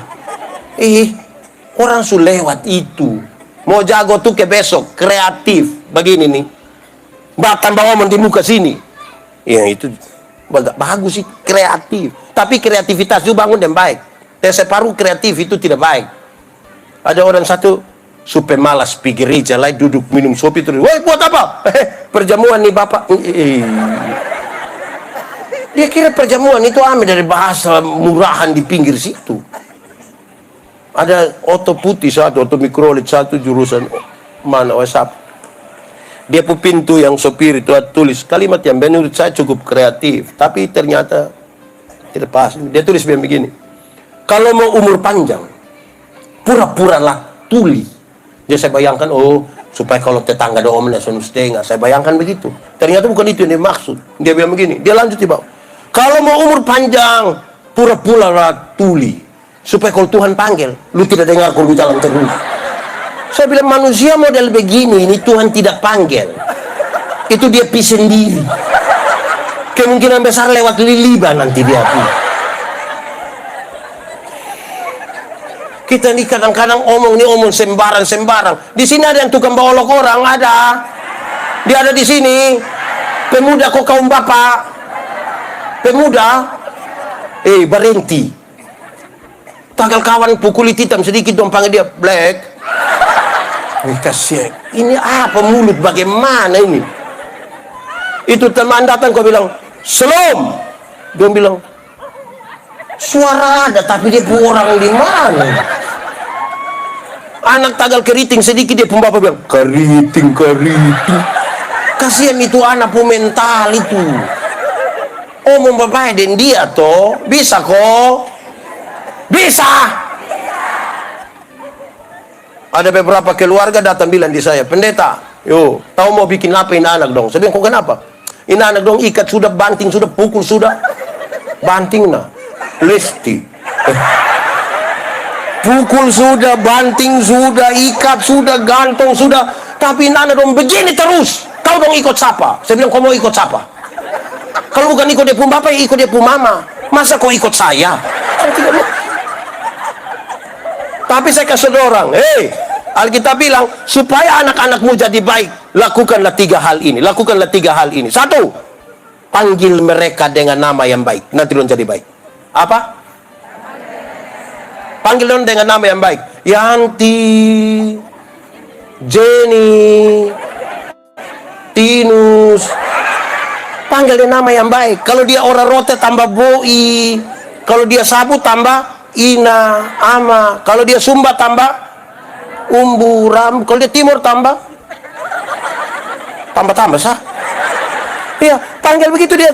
Orang su lewat itu. Mau jago tuh ke besok, kreatif. Begini nih. Bahkan bawa di muka sini. Ya itu bagus sih, kreatif. Tapi kreativitas itu bangun dan baik. Separuh kreatif itu tidak baik. Ada orang satu supaya malas pergi gereja, lain duduk minum kopi terus. Woi buat apa? Perjamuan nih bapak. Dia kira perjamuan itu ambil dari bahasa murahan di pinggir situ. Ada oto putih satu, oto mikrolit satu, jurusan mana WhatsApp. Dia pun pintu yang sopir itu tulis kalimat yang menurut saya cukup kreatif, tapi ternyata tidak pas. Dia tulis begini, kalau mau umur panjang, pura-puralah tuli. Jadi saya bayangkan, supaya kalau tetangga ada omnya setengah, saya bayangkan begitu. Ternyata bukan itu yang dia maksud. Dia bilang begini, dia lanjut di bawah. Kalau mau umur panjang, pura-puralah tuli. Supaya kalau Tuhan panggil, lu tidak dengar kalau lu jalan terus. Saya bilang manusia model begini, ini Tuhan tidak panggil. Itu dia pi sendiri. Kemungkinan besar lewat Liliba nanti dia pi. Kita ini kadang-kadang omong sembarang. Di sini ada yang tukang bawa orang, ada. Dia ada di sini. Pemuda kok kaum bapak. Pemuda. Berhenti. Tanggal kawan pukul hitam sedikit dong panggil dia Black. Kasihan. Ini apa mulut bagaimana ini? Itu teman datang kau bilang, "Salam." Dia bilang, "Suara ada tapi dia orang di mana?" Anak tagal keriting sedikit dia pun bapak bilang, "Keriting." Kasihan itu anak pun mental itu. Omong babae dan dia toh. Bisa kok. Bisa. Ada beberapa keluarga datang bilang di saya, pendeta, yo, tahu mau bikin apa ini anak dong? Saya bilang, kok kenapa? Ini anak dong ikat sudah, banting sudah, pukul sudah. Banting nah. Lesti. Pukul sudah, banting sudah, ikat sudah, gantung sudah. Tapi ini anak dong begini terus. Kau dong ikut siapa? Saya bilang, kau mau ikut siapa? Kalau bukan ikut dia pun bapak, ikut dia pun mama. Masa kau ikut saya? Tapi saya kasih orang, Alkitab bilang, supaya anak-anakmu jadi baik, lakukanlah 3 hal ini. Lakukanlah 3 hal ini. 1, panggil mereka dengan nama yang baik. Nanti lo jadi baik. Apa? Panggil lo dengan nama yang baik. Yanti, Jenny, Tinus. Panggil dia nama yang baik. Kalau dia orang rote tambah Boi. Kalau dia Sabu tambah Ina, Ama. Kalau dia Sumba tambah Umbu, Ram. Kalau dia Timur tambah sah. Iya, panggil begitu dia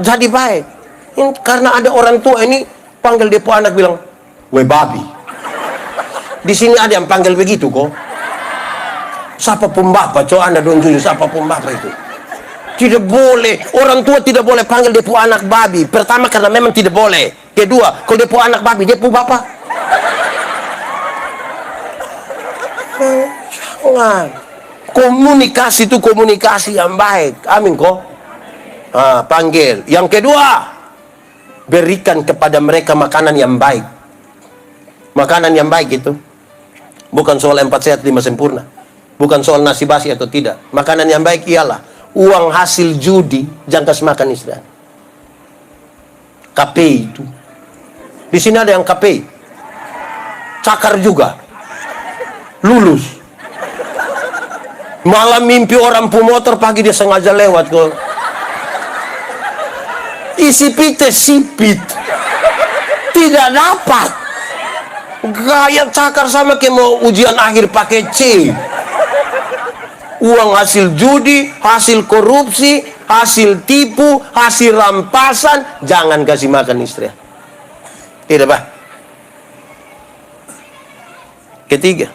jadi baik. Ini, karena ada orang tua ini panggil dia pun anak bilang, "We babi." Di sini ada yang panggil begitu kok. Siapa pun bapak, coba Anda dong jujur, siapa pun bapak itu. Tidak boleh, orang tua tidak boleh panggil dia pun anak babi. Pertama karena memang tidak boleh. Kedua, kalau dia pun anak babi, dia pun bapak. Jangan. Komunikasi itu komunikasi yang baik. Amin kok. Panggil. Yang kedua, berikan kepada mereka makanan yang baik. Makanan yang baik itu bukan soal 4 sehat 5 sempurna. Bukan soal nasi basi atau tidak. Makanan yang baik ialah uang hasil judi jangan kasih makan istri. KP itu. Di sini ada yang KP. Cakar juga. Lulus. Malam mimpi orang pemotor, pagi dia sengaja lewat ke. Isi pite sipit. Tidak dapat. Gaya cakar sama kayak mau ujian akhir pakai C. Uang hasil judi, hasil korupsi, hasil tipu, hasil rampasan, jangan kasih makan istri. Tidak, Pak. Ketiga,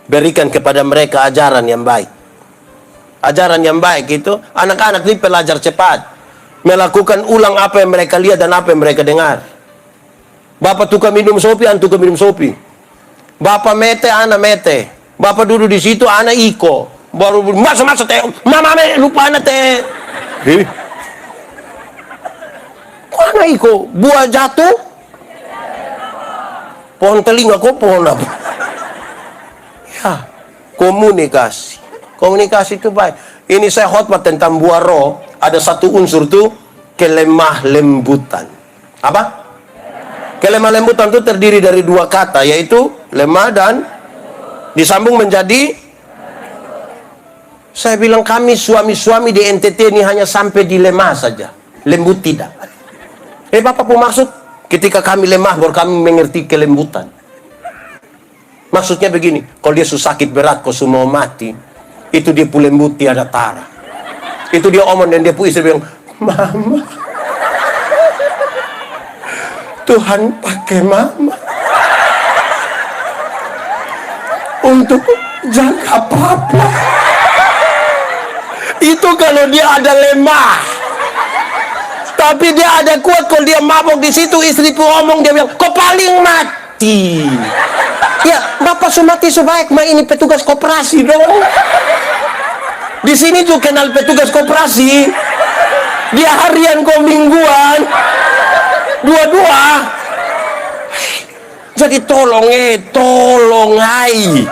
berikan kepada mereka ajaran yang baik. Ajaran yang baik itu, anak-anak ini pelajar cepat. Melakukan ulang apa yang mereka lihat dan apa yang mereka dengar. Bapak tukang minum sopi, anak tukang minum sopi. Bapak mete, anak mete. Bapak duduk di situ, anak iko. Baru masa teh, mama lupa anak teh. Kok anak iko buah jatuh? Pohon telinga kok pohon apa? Ya, komunikasi. Komunikasi itu baik. Ini saya khotbah tentang buah roh. Ada satu unsur tuh kelemah lembutan. Apa? Kelemah lembutan itu terdiri dari 2 kata, yaitu lemah dan disambung menjadi. Saya bilang kami suami-suami di NTT ini hanya sampai di lemah saja. Lembut tidak. Bapak pun maksud ketika kami lemah baru kami mengerti kelembutan. Maksudnya begini, kalau dia sakit berat, kau semua mati, itu dia pun lembut tiada tara. Itu dia omong dan dia pun istri bilang, "Mama, Tuhan pakai mama untuk jaga papa." Itu kalau dia ada lemah. Tapi dia ada kuat. Kalau dia mabok di situ, istri pun omong, dia bilang, "Kau paling mati." Ya, bapak sumati sebaik, mah ini petugas koperasi dong. Di sini tuh kenal petugas koperasi. Dia harian kau mingguan. Dua-dua. Jadi tolong hai.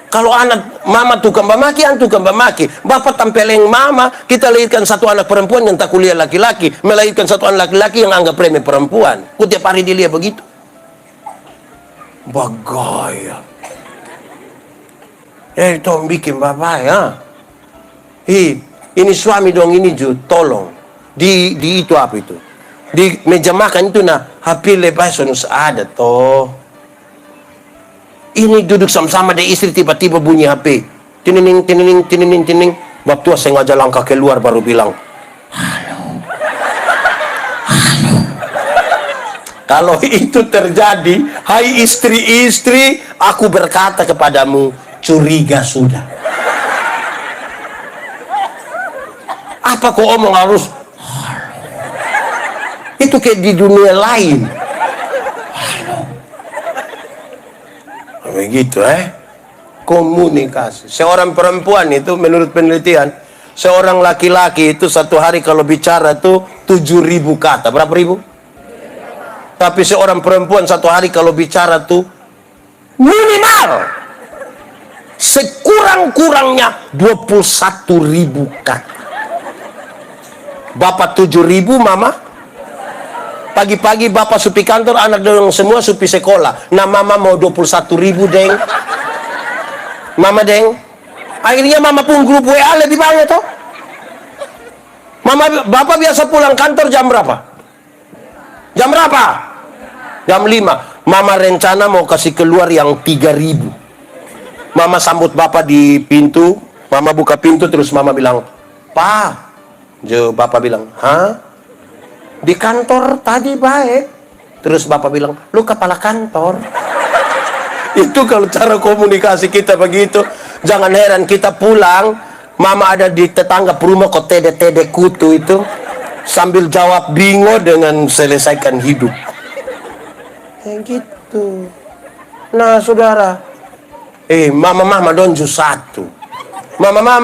Kalau anak mama tukang bamaki, tukang bamaki. Bapak tampeleng mama, kita lahirkan satu anak perempuan yang tak kuliah laki-laki, melahirkan satu anak laki-laki yang anggap remeh perempuan. Tiap hari dia begitu. Bagaya. Itu bikin bapak ya. Ini suami dong ini tolong. Di itu apa itu? Di meja makan itu HP lepas ada toh. Ini duduk sama-sama dengan istri, tiba-tiba bunyi HP. Tinining. Bab tua sengaja langkah keluar baru bilang, kalau itu terjadi, hai istri-istri, aku berkata kepadamu, curiga sudah. Apa kau omong harus? Itu kayak di dunia lain. Begitu komunikasi. Seorang perempuan itu menurut penelitian, seorang laki-laki itu satu hari kalau bicara itu 7.000 kata. Berapa ribu? Tapi seorang perempuan satu hari kalau bicara tuh minimal sekurang-kurangnya 21.000 kata. Bapak 7.000, mama pagi-pagi bapak supi kantor, anak dorong semua supi sekolah. Nah mama mau 21.000 deng. Mama deng. Akhirnya mama pun grup WA lebih banyak toh. Bapak biasa pulang kantor jam berapa? Jam berapa? Jam 5. Mama rencana mau kasih keluar yang 3.000. Mama sambut bapak di pintu. Mama buka pintu terus mama bilang, "Pak." Bapak bilang, "Hah? Di kantor tadi baik." Terus bapak bilang, "Lu kepala kantor." Itu kalau cara komunikasi kita begitu. Jangan heran kita pulang, mama ada di tetangga perumah kok tede-tede kutu itu, sambil jawab bingo dengan selesaikan hidup. Kayak gitu. Nah saudara, mama donju satu. Mama.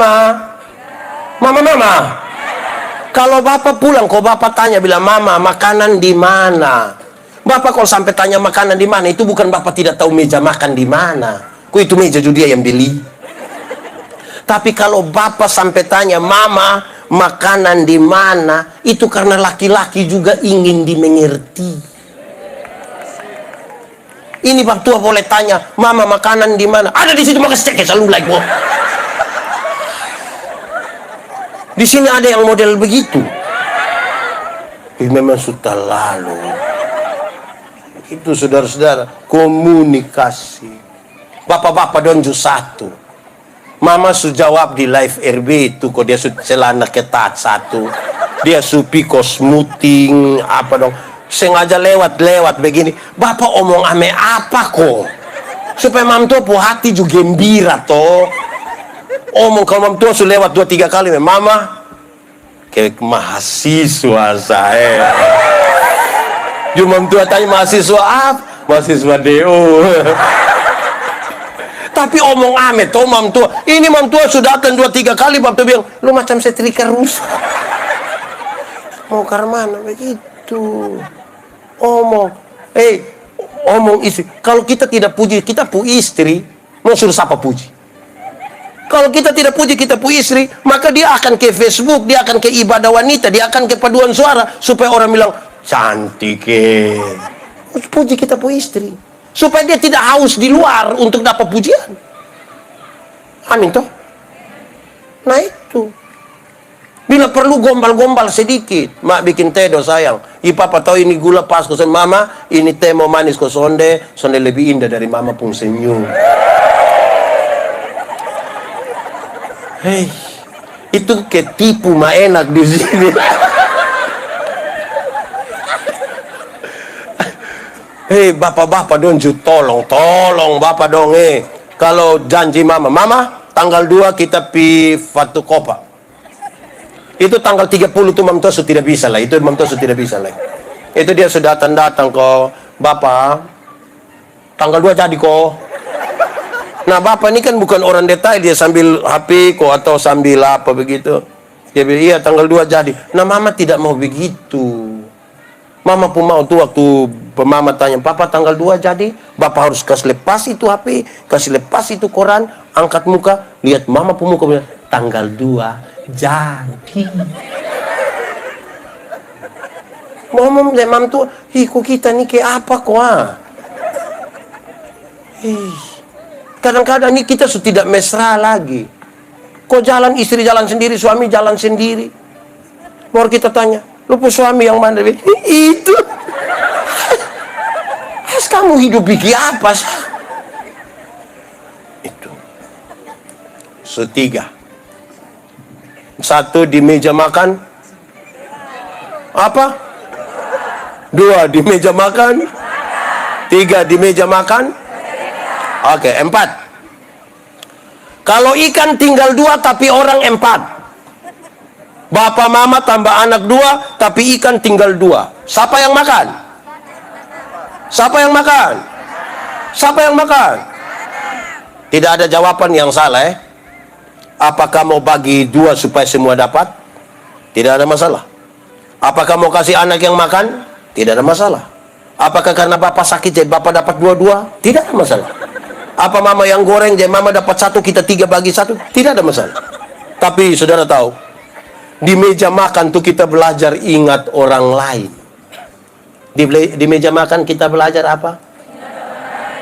Kalau bapak pulang, kok bapak tanya bilang, "Mama, makanan di mana?" Bapak kalau sampai tanya makanan di mana, itu bukan bapak tidak tahu meja makan di mana. Itu meja juga dia yang beli. Tapi kalau bapak sampai tanya, "Mama, makanan di mana?" Itu karena laki-laki juga ingin dimengerti. Ini bab tua boleh tanya, "Mama, makanan di mana?" Ada di situ, maka cek selalu like gua. Di sini ada yang model begitu. Ini memang sudah lalu. Itu saudara-saudara, komunikasi. Bapak-bapak donju satu. Mama su jawab di live RB itu, kok dia su celana ketat satu. Dia su piko smoothing, apa dong. Sengaja lewat begini. Bapak omong ame apa kok? Supaya mam tua pu hati juga gembira toh. Omong kalau mam tua su lewat 2-3 kali, "Mama, kayak mahasiswa saya." Cuma mam tua tanya, "Mahasiswa apa?" "Mahasiswa DO." Tapi omong ame toh mam tua. Ini mam tua sudah datang 2-3 kali, mam tua bilang, "Lu macam setrika rusak." Mau ke mana begitu? Omong istri. Kalau kita tidak puji, kita pu istri, mau suruh siapa puji? Kalau kita tidak puji, kita pu istri, maka dia akan ke Facebook, dia akan ke ibadah wanita, dia akan ke paduan suara, supaya orang bilang, "Cantik Puji kita pu istri, supaya dia tidak haus di luar untuk dapat pujian. Amin toh. Nah itu, bila perlu gombal-gombal sedikit, "Mak bikin teh do sayang, papa tahu ini gula pas kok." "Mama, ini teh mau manis kok, sonde lebih indah dari mama pun senyum." Itu ketipu mah enak di sini. Bapak-bapak dong, tolong bapak dong kalau janji mama, tanggal 2 kita pi Fatu Kopa. Itu tanggal 30 tuh mam tua tidak bisa lah. Itu mam tua tidak bisa lah. Itu dia sudah datang kok, "Bapak, tanggal 2 jadi kok." Nah bapak ini kan bukan orang detail, dia sambil HP kok atau sambil apa begitu. Dia bilang, "Iya tanggal 2 jadi." Nah mama tidak mau begitu. Mama pun mau tuh waktu mama tanya, "Papa tanggal 2 jadi?" Bapak harus kasih lepas itu HP, kasih lepas itu koran, angkat muka, lihat mama pun muka bilang, "Tanggal 2 jadi." Mama mam tuh, kok kita nih kayak apa kok kadang-kadang ini kita sudah tidak mesra lagi. Kok jalan istri jalan sendiri, suami jalan sendiri. Baru kita tanya, "Lu punya suami yang mana?" Itu. Kamu hidup bikin apa sih? Itu. Ketiga, 1 di meja makan. Apa? 2 di meja makan. 3 di meja makan. Oke, 4. Kalau ikan tinggal 2 tapi orang 4. Bapak mama tambah anak 2 tapi ikan tinggal 2. Siapa yang makan? Siapa yang makan? Siapa yang makan? Tidak ada jawaban yang salah. Apakah mau bagi 2 supaya semua dapat? Tidak ada masalah. Apakah mau kasih anak yang makan? Tidak ada masalah. Apakah karena bapak sakit jadi bapak dapat 2-2? Tidak ada masalah. Apa mama yang goreng jadi mama dapat 1, kita 3 bagi 1? Tidak ada masalah. Tapi saudara tahu, di meja makan tuh kita belajar ingat orang lain. Di meja makan kita belajar apa?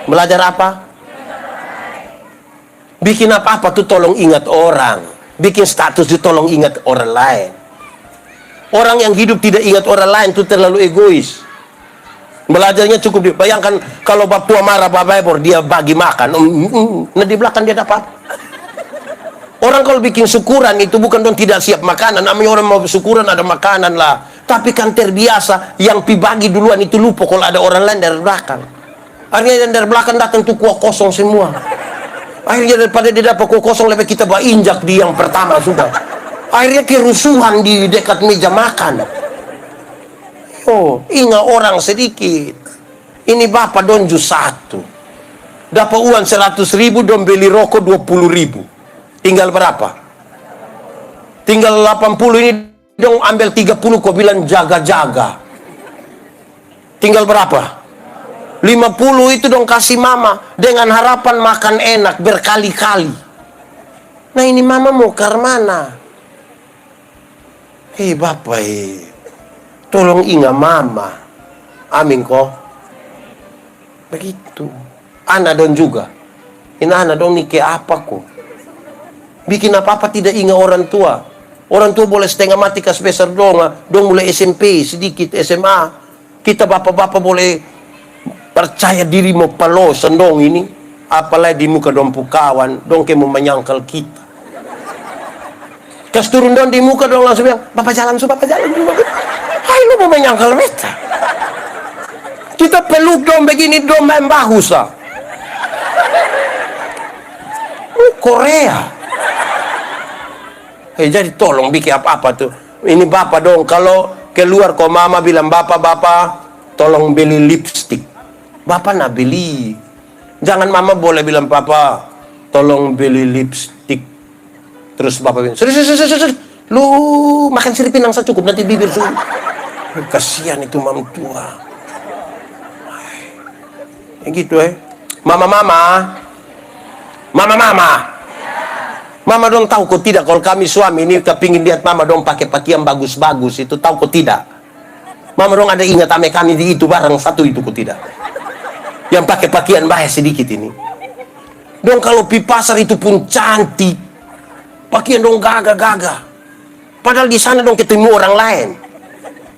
Belajar apa? Bikin apa-apa tuh tolong ingat orang. Bikin status tuh tolong ingat orang lain. Orang yang hidup tidak ingat orang lain tuh terlalu egois. Belajarnya cukup bayangkan kalau bab tua marah bapak dia bagi makan. Nah di belakang dia dapat. Orang kalau bikin syukuran itu bukan dong tidak siap makanan. Namanya orang mau syukuran ada makanan lah. Tapi kan terbiasa yang pi bagi duluan itu lupa kalau ada orang lain dari belakang. Akhirnya yang dari belakang datang tuh kuah kosong semua. Akhirnya daripada dia dapat kuah kosong lebih kita injak di yang pertama sudah. Akhirnya kerusuhan di dekat meja makan. Oh, ingat orang sedikit. Ini bapak don jus 1. Dapat uang 100.000 don beli rokok 20.000. Tinggal berapa? Tinggal 80 ini dong ambil 30 kau bilang jaga-jaga. Tinggal berapa? 50 itu dong kasih mama dengan harapan makan enak berkali-kali. Nah ini mama mau ke mana? Bapak tolong ingat mama. Amin kok. Begitu. Anak don juga. Ini anak don nih kayak apa kok? Bikin apa-apa tidak ingat orang tua. Orang tua boleh setengah mati kas besar dong mulai SMP, sedikit SMA. Kita bapak-bapak boleh percaya diri mau palosan dong ini. Apalagi di muka dong pukawan, dong kayak mau menyangkal kita. Kas turun dong di muka dong langsung bilang, bapak jalan su, bapak jalan su. Hai lu mau menyangkal kita. Kita peluk dong begini dong main bahusa. Korea. Jadi tolong bikin apa-apa tuh. Ini bapak dong, kalau keluar kok mama bilang bapak tolong beli lipstick. Bapak nak beli. Jangan mama boleh bilang papa tolong beli lipstick. Terus bapak bilang, serius. Lu makan sirip pinang saya cukup nanti bibir su. Kasihan itu mam tua. Gitu Mama. Mama dong tahu kok tidak kalau kami suami ini kepingin lihat mama dong pakai pakaian bagus-bagus itu tahu kok tidak. Mama dong ada ingat ame kami di itu barang satu itu kok tidak. Yang pakai pakaian bahaya sedikit ini. Dong kalau pi pasar itu pun cantik. Pakaian dong gagah-gagah. Padahal di sana dong ketemu orang lain.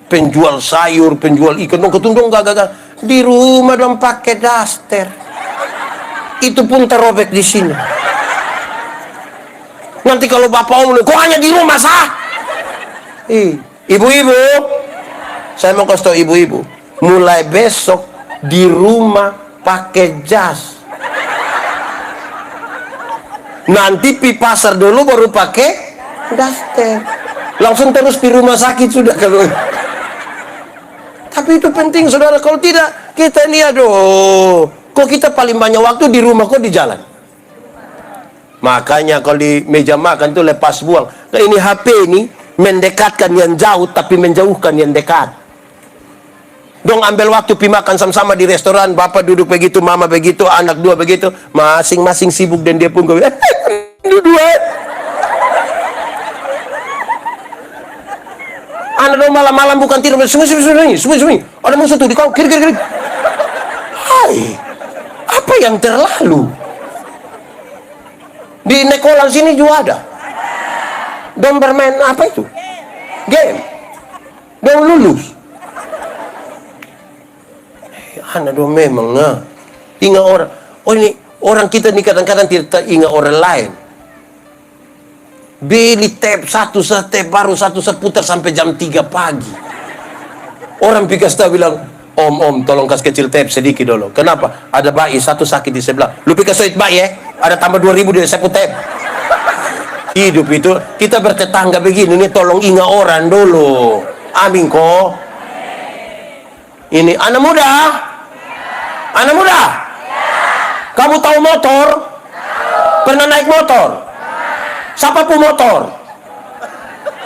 Penjual sayur, penjual ikan dong ketemu dong gagah-gagah. Di rumah dong pakai daster. Itu pun terobek di sini. Nanti kalau bapak om, kok hanya di rumah sah? Ibu-ibu, saya mau kasih tahu ibu-ibu, mulai besok di rumah pakai jas. Nanti pi pasar dulu baru pakai daster. Langsung terus di rumah sakit sudah kalau. Tapi itu penting saudara, kalau tidak kita ini aduh, kok kita paling banyak waktu di rumah kok di jalan. Makanya kalau di meja makan itu lepas buang. Nah ini HP ini mendekatkan yang jauh tapi menjauhkan yang dekat. Dong ambil waktu pi makan sama-sama di restoran, bapak duduk begitu, mama begitu, anak 2 begitu, masing-masing sibuk dan dia pun dua. Anak dong malam-malam bukan tidur, sembunyi. Ada musuh tuh di kau, kiri. Hai, apa yang terlalu? Di Nekolan sini juga ada. Dan bermain apa itu? Game. Dan lulus. Anak dong memang ingat orang. Oh ini orang kita nih kadang-kadang tidak ingat orang lain. Beli tape satu tape baru satu putar sampai jam 3 pagi. Orang pikas tahu bilang, om tolong kasih kecil tape sedikit dulu. Kenapa? Ada bayi satu sakit di sebelah. Lu pikas soit bayi ya? Ada tambah 2.000 di sapu tape. Hidup itu kita bertetangga begini nih, tolong ingat orang dulu. Amin kok. Ini anak muda. Anak muda. Kamu tahu motor? Pernah naik motor? Siapa pun motor?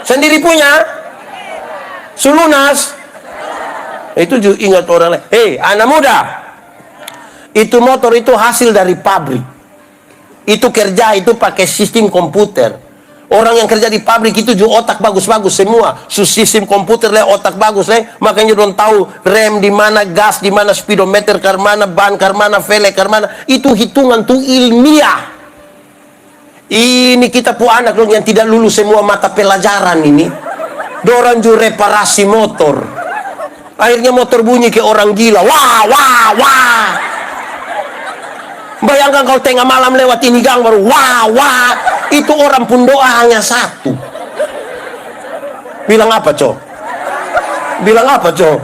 Sendiri punya? Sulunas? Itu juga ingat orang lain. Hei, anak muda. Itu motor itu hasil dari pabrik. Itu kerja itu pakai sistem komputer. Orang yang kerja di pabrik itu juga otak bagus-bagus semua. Sistem komputer le otak bagus le, makanya don tahu rem di mana, gas di mana, speedometer ke mana, ban ke mana, velg ke mana. Itu hitungan tuh ilmiah. Ini kita pu anak dong yang tidak lulus semua mata pelajaran ini. Dorang juga reparasi motor. Akhirnya motor bunyi kayak orang gila. Wah, wah, wah. Bayangkan kalau tengah malam lewat ini gang baru wah, wah. Itu orang pun doa hanya satu. Bilang apa, Cok? Bilang apa, Cok?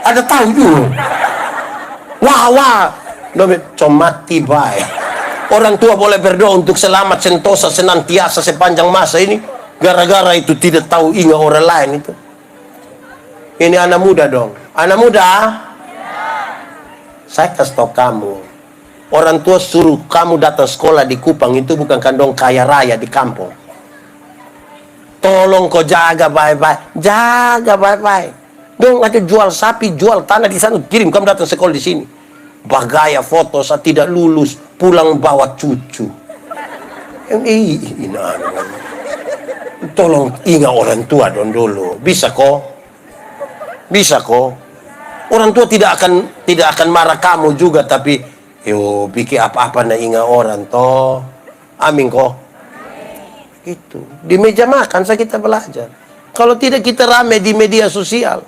Ada tahu dulu. Wah, wah. Cok mati baik. Orang tua boleh berdoa untuk selamat sentosa senantiasa sepanjang masa ini. Gara-gara itu tidak tahu ingat orang lain itu. Ini anak muda dong. Anak muda. Saya kasih tahu kamu. Orang tua suruh kamu datang sekolah di Kupang itu bukan kandong kaya raya di kampung. Tolong kau jaga baik-baik. Jaga baik-baik. Dong ada jual sapi, jual tanah di sana. Kirim kamu datang sekolah di sini. Bagaya foto saat tidak lulus. Pulang bawa cucu. Tolong ingat orang tua dong dulu. Bisa kok? Bisa kok? Orang tua tidak akan marah kamu juga, tapi yo pikir apa-apa nak ingat orang toh. Amin kok. Itu di meja makan saya kita belajar. Kalau tidak kita rame di media sosial.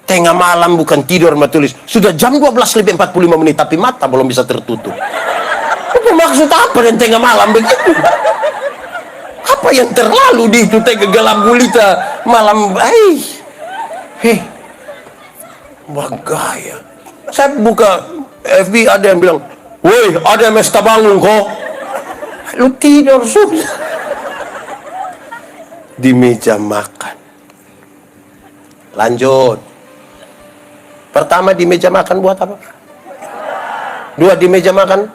Tengah malam bukan tidur tulis. Sudah jam 12:45 tapi mata belum bisa tertutup. Apa maksud apa dan tengah malam begitu? Apa yang terlalu di itu tengah gelap gulita malam? Bagaya. Saya buka FB ada yang bilang, woi ada yang mesta bangun kok. Lu tidur sudah. Di meja makan. Lanjut. Pertama di meja makan buat apa? Dua di meja makan.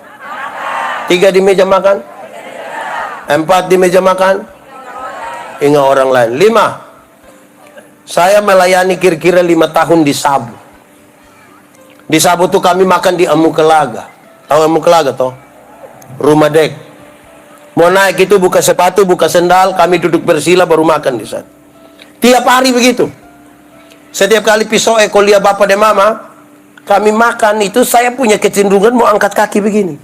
Tiga di meja makan. Empat di meja makan. Ingat orang lain. 5. Saya melayani kira-kira 5 tahun di Sabu. Di Sabu tuh kami makan di Amukelaga. Tahu Amukelaga toh? Rumah dek. Mau naik itu buka sepatu, buka sendal, kami duduk bersila baru makan di sana. Tiap hari begitu. Setiap kali pisau kuliah bapak dan mama, kami makan itu saya punya kecenderungan mau angkat kaki begini.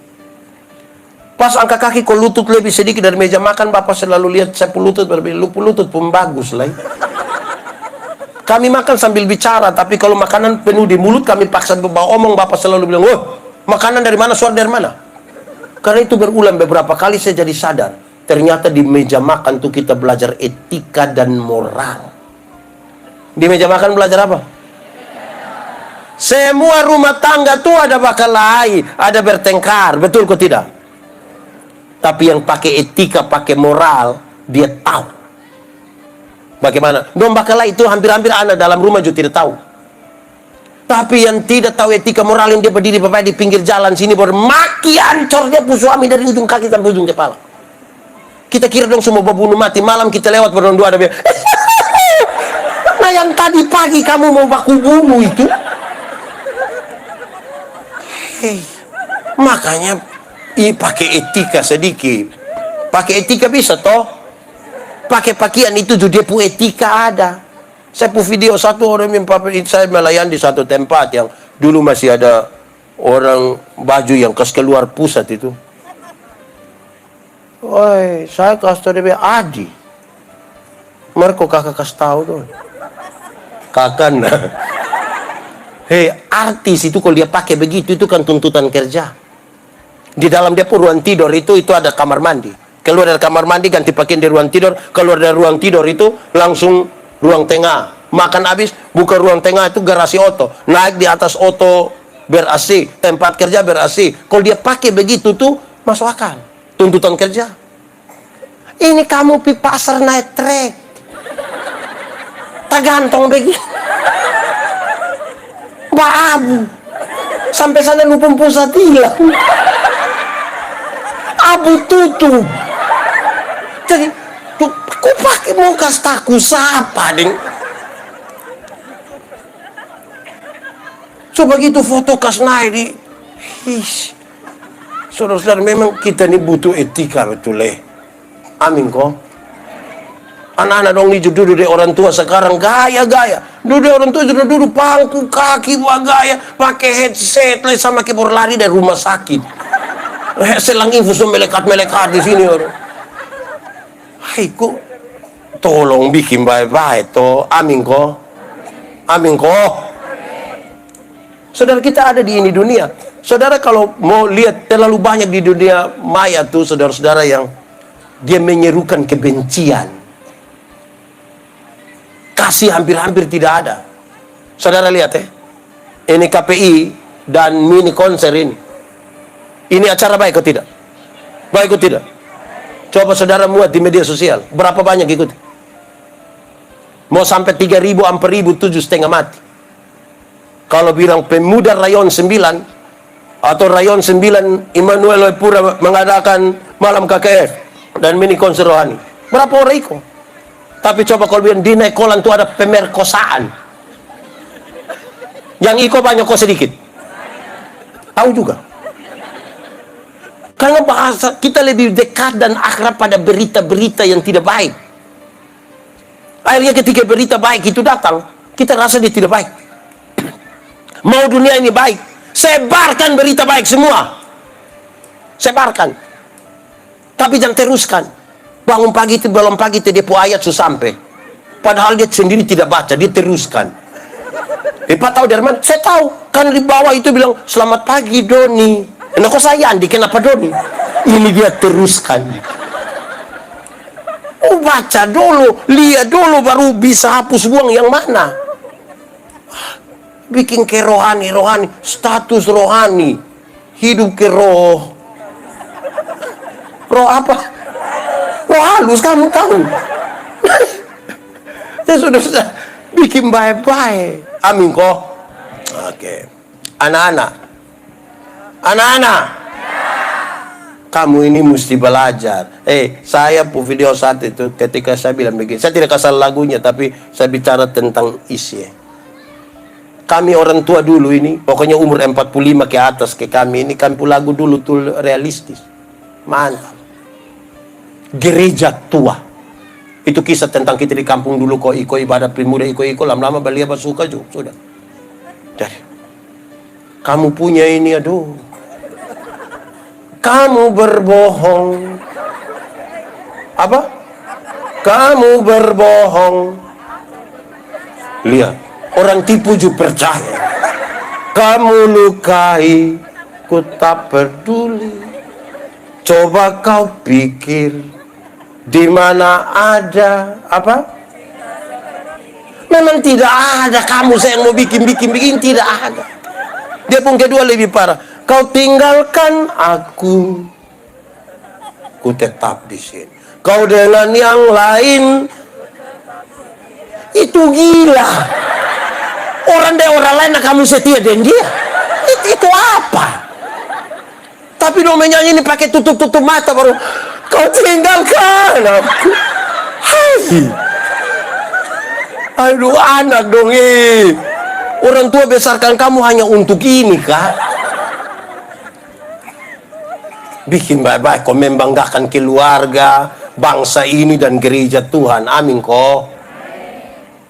Pas angkat kaki kok lutut lebih sedikit dari meja makan, bapak selalu lihat saya lutut berbeda. Lutut pun bagus lah. Kami makan sambil bicara, tapi kalau makanan penuh di mulut kami paksa bawa omong, bapak selalu bilang, "Wah, makanan dari mana? Suara dari mana?" Karena itu berulang beberapa kali saya jadi sadar, ternyata di meja makan tuh kita belajar etika dan moral. Di meja makan belajar apa? Semua rumah tangga tuh ada bakalahi, ada bertengkar, betul kok tidak? Tapi yang pakai etika, pakai moral, dia tahu bagaimana. Dong bakalahi itu hampir-hampir anak dalam rumah juga tidak tahu. Tapi yang tidak tahu etika moral, yang dia berdiri di pinggir jalan sini baru maki ancor dia pu suami dari ujung kaki sampai ujung kepala. Kita kira dong semua bunuh mati, malam kita lewat berdua ada bilang, nah yang tadi pagi kamu mau baku bunuh itu. Makanya pakai etika sedikit. Pakai etika bisa toh. Pakai pakaian itu juga dia pu etika ada. Saya pu video satu orang yang saya melayani di satu tempat yang dulu masih ada orang baju yang keluar pusat itu. Woi, saya kasih tahu dia Adi. Mereka kakak kasih tahu tuh. Kakak nah. Hei, artis itu kalau dia pakai begitu itu kan tuntutan kerja. Di dalam dia pun ruang tidur itu ada kamar mandi. Keluar dari kamar mandi ganti pakaian di ruang tidur, keluar dari ruang tidur itu langsung ruang tengah. Makan habis buka ruang tengah itu garasi oto. Naik di atas oto ber-AC, tempat kerja ber-AC. Kalau dia pakai begitu tuh masuk akal. Tuntutan kerja. Ini kamu pi pasar naik trek. Tak gantong begini. Abu. Sampai sana lupa pusat hilang. Abu tutup. Jadi, ku pakai mau kasih taku siapa, ding? Coba gitu foto kas naik di. Saudara-saudara, memang kita ini butuh etika betul Amin kok. Anak-anak dong duduk di orang tua sekarang gaya-gaya. Duduk orang tua sudah duduk pangku kaki buat gaya, pakai headset sama keyboard lari dari rumah sakit. Selang infus melekat-melekat di sini orang. Hai kok, tolong bikin baik-baik toh. Amin kok. Amin kok. Saudara, kita ada di ini dunia. Saudara, kalau mau lihat terlalu banyak di dunia maya tuh saudara-saudara yang dia menyerukan kebencian. Kasih hampir-hampir tidak ada. Saudara lihat ini KPI dan mini konser ini. Ini acara baik atau tidak? Baik atau tidak? Coba saudara muat di media sosial. Berapa banyak ikut? Mau sampai 3.000, 4.000, 7,5 mati. Kalau bilang pemuda Rayon 9 atau Rayon 9 Immanuel Lepura mengadakan malam KKF dan mini konser rohani. Berapa orang ikut? Tapi coba kalau bilang di Nekolan itu ada pemerkosaan. Yang ikut banyak kok sedikit. Tahu juga. Karena bahasa kita lebih dekat dan akrab pada berita-berita yang tidak baik. Akhirnya ketika berita baik itu datang, kita rasa dia tidak baik. Mau dunia ini baik, sebarkan berita baik semua. Sebarkan. Tapi jangan teruskan. Bangun pagi itu, belum pagi itu dia pu ayat sudah sampai. Padahal dia sendiri tidak baca, dia teruskan. Pak tahu dari mana? Saya tahu. Karena di bawah itu bilang, selamat pagi Doni. Nah kok saya Andi, kenapa Doni? Ini dia teruskan. Oh baca dulu, lihat dulu baru bisa hapus buang yang mana. Bikin ke rohani, status rohani. Hidup ke roh. Roh apa? Roh halus, kamu tahu. Ya sudah bikin baik-baik. Amin kok. Oke. Anak-anak, kamu ini mesti belajar. Saya pu video saat itu ketika saya bilang begini, saya tidak kasih lagunya, tapi saya bicara tentang isi. Kami orang tua dulu ini, pokoknya umur 45 ke atas ke kami ini, kami pu lagu dulu tuh realistis. Mantap. Gereja tua. Itu kisah tentang kita di kampung dulu, kok iko ibadah pemuda iko lama-lama belia suka juga sudah. Jadi kamu punya ini, aduh. Kamu berbohong. Apa? Kamu berbohong. Lihat, orang tipu juga percaya. Kamu lukai, ku tak peduli. Coba kau pikir, di mana ada apa? Memang tidak ada. Kamu saya mau bikin tidak ada. Dia pun kedua lebih parah. Kau tinggalkan aku, ku tetap di sini. Kau dengan yang lain, itu gila. Orang lain kamu setia dengan dia. Itu apa? Tapi dong menyanyi ini pakai tutup mata baru. Kau tinggalkan aku. Hai. Aduh anak dong Orang tua besarkan kamu hanya untuk ini kah? Bikin baik-baik, kau membanggakan keluarga, bangsa ini dan gereja Tuhan. Amin kok.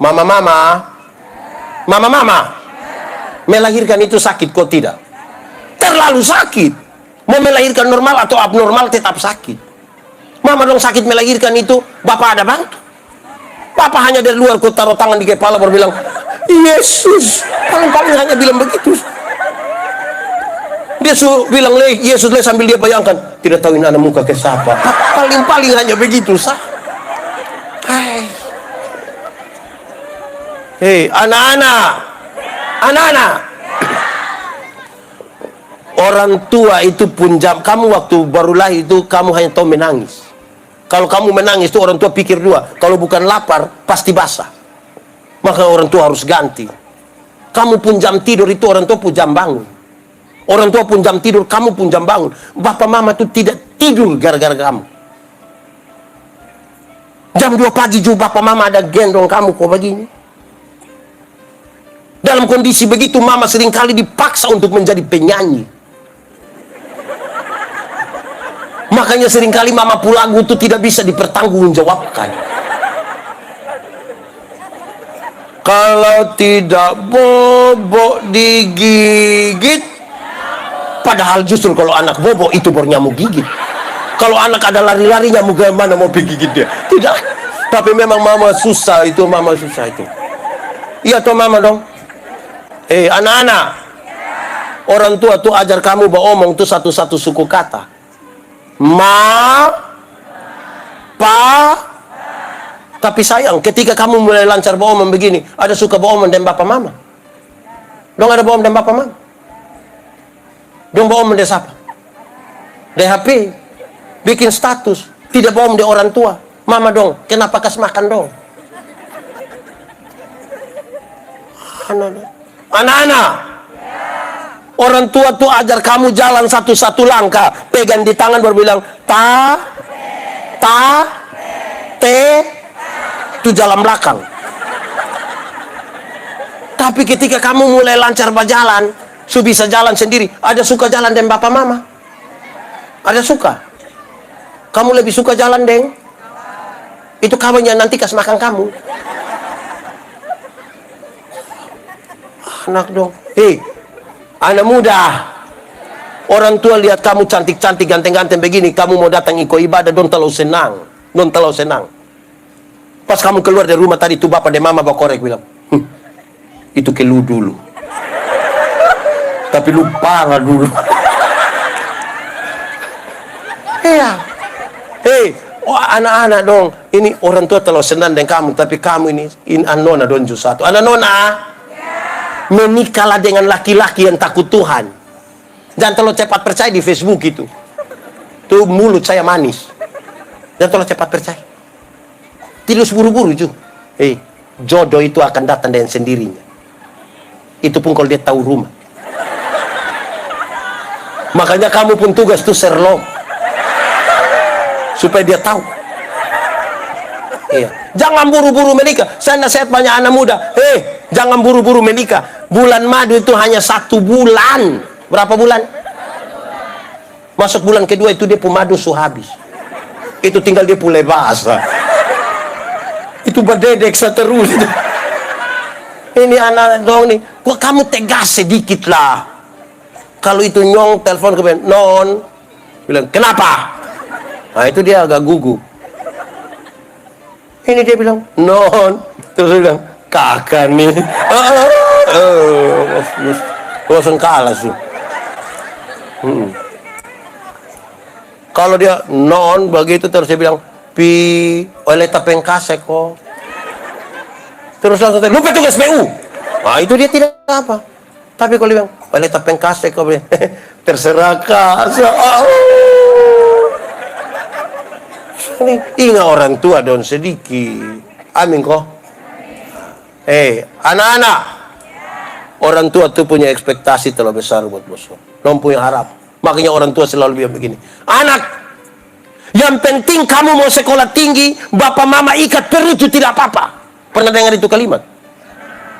Mama, melahirkan itu sakit kok tidak? Terlalu sakit. Mau melahirkan normal atau abnormal tetap sakit. Mama dong sakit melahirkan itu, bapak ada bantu. Bapak hanya dari luar, kau taruh tangan di kepala baru bilang, Yesus. Paling hanya bilang begitu. Dia bilang, Yesus sambil dia bayangkan, tidak tahu ini anak muka ke siapa. Paling-paling hanya begitu, sah. Hei, anak-anak. Orang tua itu pun kamu waktu baru lahir itu kamu hanya tahu menangis. Kalau kamu menangis itu orang tua pikir dua, kalau bukan lapar pasti basah. Maka orang tua harus ganti. Kamu pun jam tidur itu orang tua pun jam bangun. Orang tua pun jam tidur, kamu pun jam bangun. Bapak mama itu tidak tidur gara-gara kamu. Jam 2 pagi juga bapak mama ada gendong kamu kok begini. Dalam kondisi begitu mama seringkali dipaksa untuk menjadi penyanyi. Makanya seringkali mama pulagu itu tidak bisa dipertanggungjawabkan. Kalau tidak bobo digigit. Padahal justru kalau anak bobo itu baru nyamuk gigit. Kalau anak ada lari-lari nyamuk mana mau gigit dia? Tidak. Tapi memang mama susah itu, Iya toh mama dong. Anak-anak. Orang tua tuh ajar kamu omong tuh satu-satu suku kata. Ma, pa. Tapi sayang, ketika kamu mulai lancar omong begini, ada suka omong dan bapak mama. Dong ada omong dan bapak mama. Dong bohong dia siapa? Di HP bikin status, tidak bohong dia orang tua. Mama dong, kenapa kas makan dong? Anak-anak, orang tua tuh ajar kamu jalan satu-satu langkah, pegang di tangan baru bilang te, itu jalan belakang. Tapi ketika kamu mulai lancar berjalan, bisa jalan sendiri. Ada suka jalan dengan bapak mama? Ada suka? Kamu lebih suka jalan deng? Itu kawannya nanti kas makan kamu. Anak dong. Anak muda. Orang tua lihat kamu cantik-cantik, ganteng-ganteng begini, kamu mau datang ikut ibadah, don't terlalu senang. Pas kamu keluar dari rumah tadi, tuh bapak dan mama korek bilang, itu kelu dulu. Tapi lu parah dulu. Iya. Anak-anak dong. Ini orang tua terlalu senang dengan kamu, tapi kamu ini anona don satu. Anak nona, menikahlah dengan laki-laki yang takut Tuhan. Jangan terlalu cepat percaya di Facebook itu. Tuh mulut saya manis. Jangan terlalu cepat percaya. Tidak buru-buru itu. Jodoh itu akan datang dengan sendirinya. Itu pun kalau dia tahu rumah. Makanya kamu pun tugas tuh Sherlock supaya dia tahu. Iya. Jangan buru-buru menikah. Saya nasihat banyak anak muda. Jangan buru-buru menikah. Bulan madu itu hanya 1 bulan. Berapa bulan? Masuk bulan kedua itu dia pemadu habis. Itu tinggal dia pulai basah. Itu berdedek terus. Ini anak dong nih. Kok kamu tegas sedikit lah. Kalau itu nyong telepon ke non, bilang kenapa? Nah itu dia agak gugup. Ini dia bilang non, terus dia bilang kakak nih. Langsung kalah sih. Kalau dia non begitu terus dia bilang oleh tapeng kasek kok. Terus langsung lupa tugas PU. Nah itu dia tidak apa. Tapi kalau bilang, oleh tapeng kasek, kau bilang, terserah kasek. Ingat orang tua dong sedikit. Amin kok. Anak-anak. Orang tua tuh punya ekspektasi terlalu besar buat bosku. Don't punya harap. Makanya orang tua selalu bilang begini. Anak, yang penting kamu mau sekolah tinggi, bapak mama ikat perut itu tidak apa-apa. Pernah dengar itu kalimat?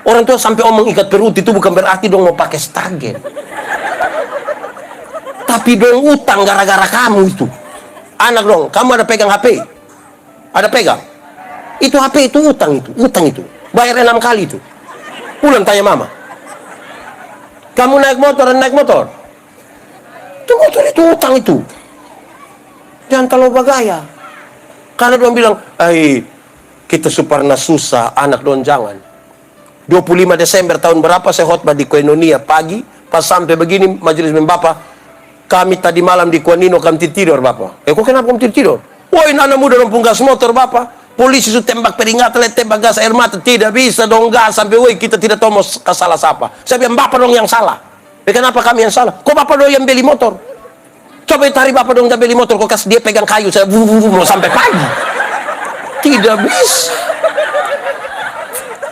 Orang tua sampai omong ikat perut itu bukan berarti dong mau pakai stagen. Tapi dong utang gara-gara kamu itu. Anak dong, kamu ada pegang HP? Ada pegang? Itu HP itu utang itu. Bayar 6 kali itu. Pulang tanya mama. Kamu naik motor? Itu motor itu utang itu. Jangan terlalu bagaya. Karena dong bilang, kita Suparna susah, anak dong jangan. 25 Desember tahun berapa saya khotbah di Koinonia pagi, pas sampai begini majelis bapak, Kami tadi malam di Kuanino kami tidur Bapak. Kok kenapa kami tidur? Woi, anak muda dong gas motor Bapak. Polisi sudah tembak peringatan, tembak gas air mata. Tidak bisa dong gas sampai woi kita tidak tahu mau salah siapa. Saya bilang Bapak dong yang salah. Kenapa kami yang salah? Kok Bapak dong yang beli motor? Coba tarik Bapak dong yang beli motor. Kok kas dia pegang kayu saya mau sampai pagi. Tidak bisa.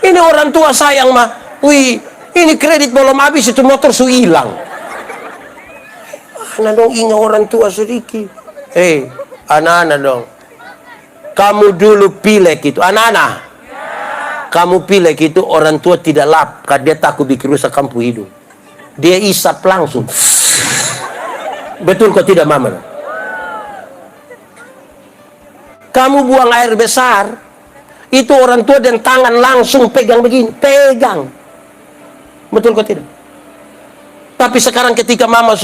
Ini orang tua sayang mah. Wih, ini kredit belum habis itu motor su hilang. Anak dong ingat orang tua sedikit. Anak-anak dong. Kamu dulu pilek itu. Anak-anak. Kamu pilek itu orang tua tidak lap. Karena dia takut bikin rusak kampung hidup. Dia isap langsung. Betul kok tidak mama? Kamu buang air besar. Itu orang tua dan tangan langsung pegang begini. Pegang. Betul kok tidak? Tapi sekarang ketika mama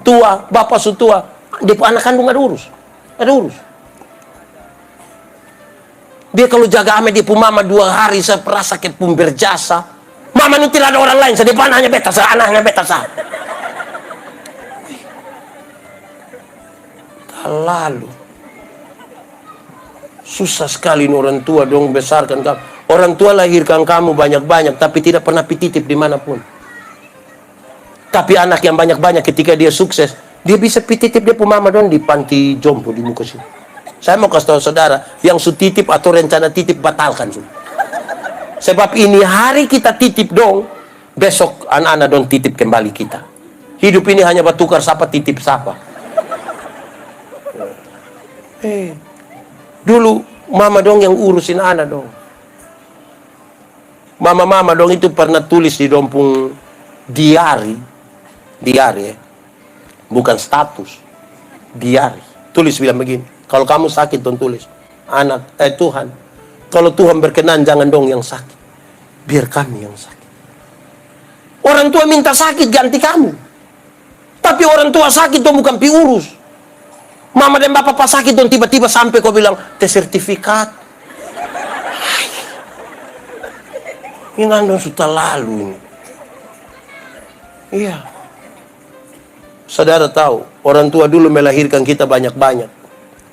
tua, bapak tua, dia anak kandung ada urus. Dia kalau jaga ame dia mama 2 hari saya perasa kayak pun berjasa. Mama ini tidak ada orang lain, saya depan hanya beta saya, anaknya beta saya. Lalu susah sekali ini orang tua dong besarkan kamu. Orang tua lahirkan kamu banyak-banyak tapi tidak pernah pititip dimanapun. Tapi anak yang banyak-banyak ketika dia sukses, dia bisa pititip dia mama dong di panti jompo di muka sini. Saya mau kasih tahu saudara, yang su titip atau rencana titip batalkan. Sebab ini hari kita titip dong, besok anak-anak dong titip kembali kita. Hidup ini hanya bertukar sapa titip sapa. Dulu mama dong yang urusin anak dong. Mama-mama dong itu pernah tulis di dompung diari ya. Bukan status. Diari. Tulis bilang begini. Kalau kamu sakit dong tulis. Tuhan. Kalau Tuhan berkenan jangan dong yang sakit. Biar kami yang sakit. Orang tua minta sakit ganti kamu. Tapi orang tua sakit dong bukan piurus. Mama dan bapak pas sakit dong tiba-tiba sampai kau bilang tes sertifikat. Ini dong sudah lalu ini. Iya. Saudara tahu, orang tua dulu melahirkan kita banyak-banyak.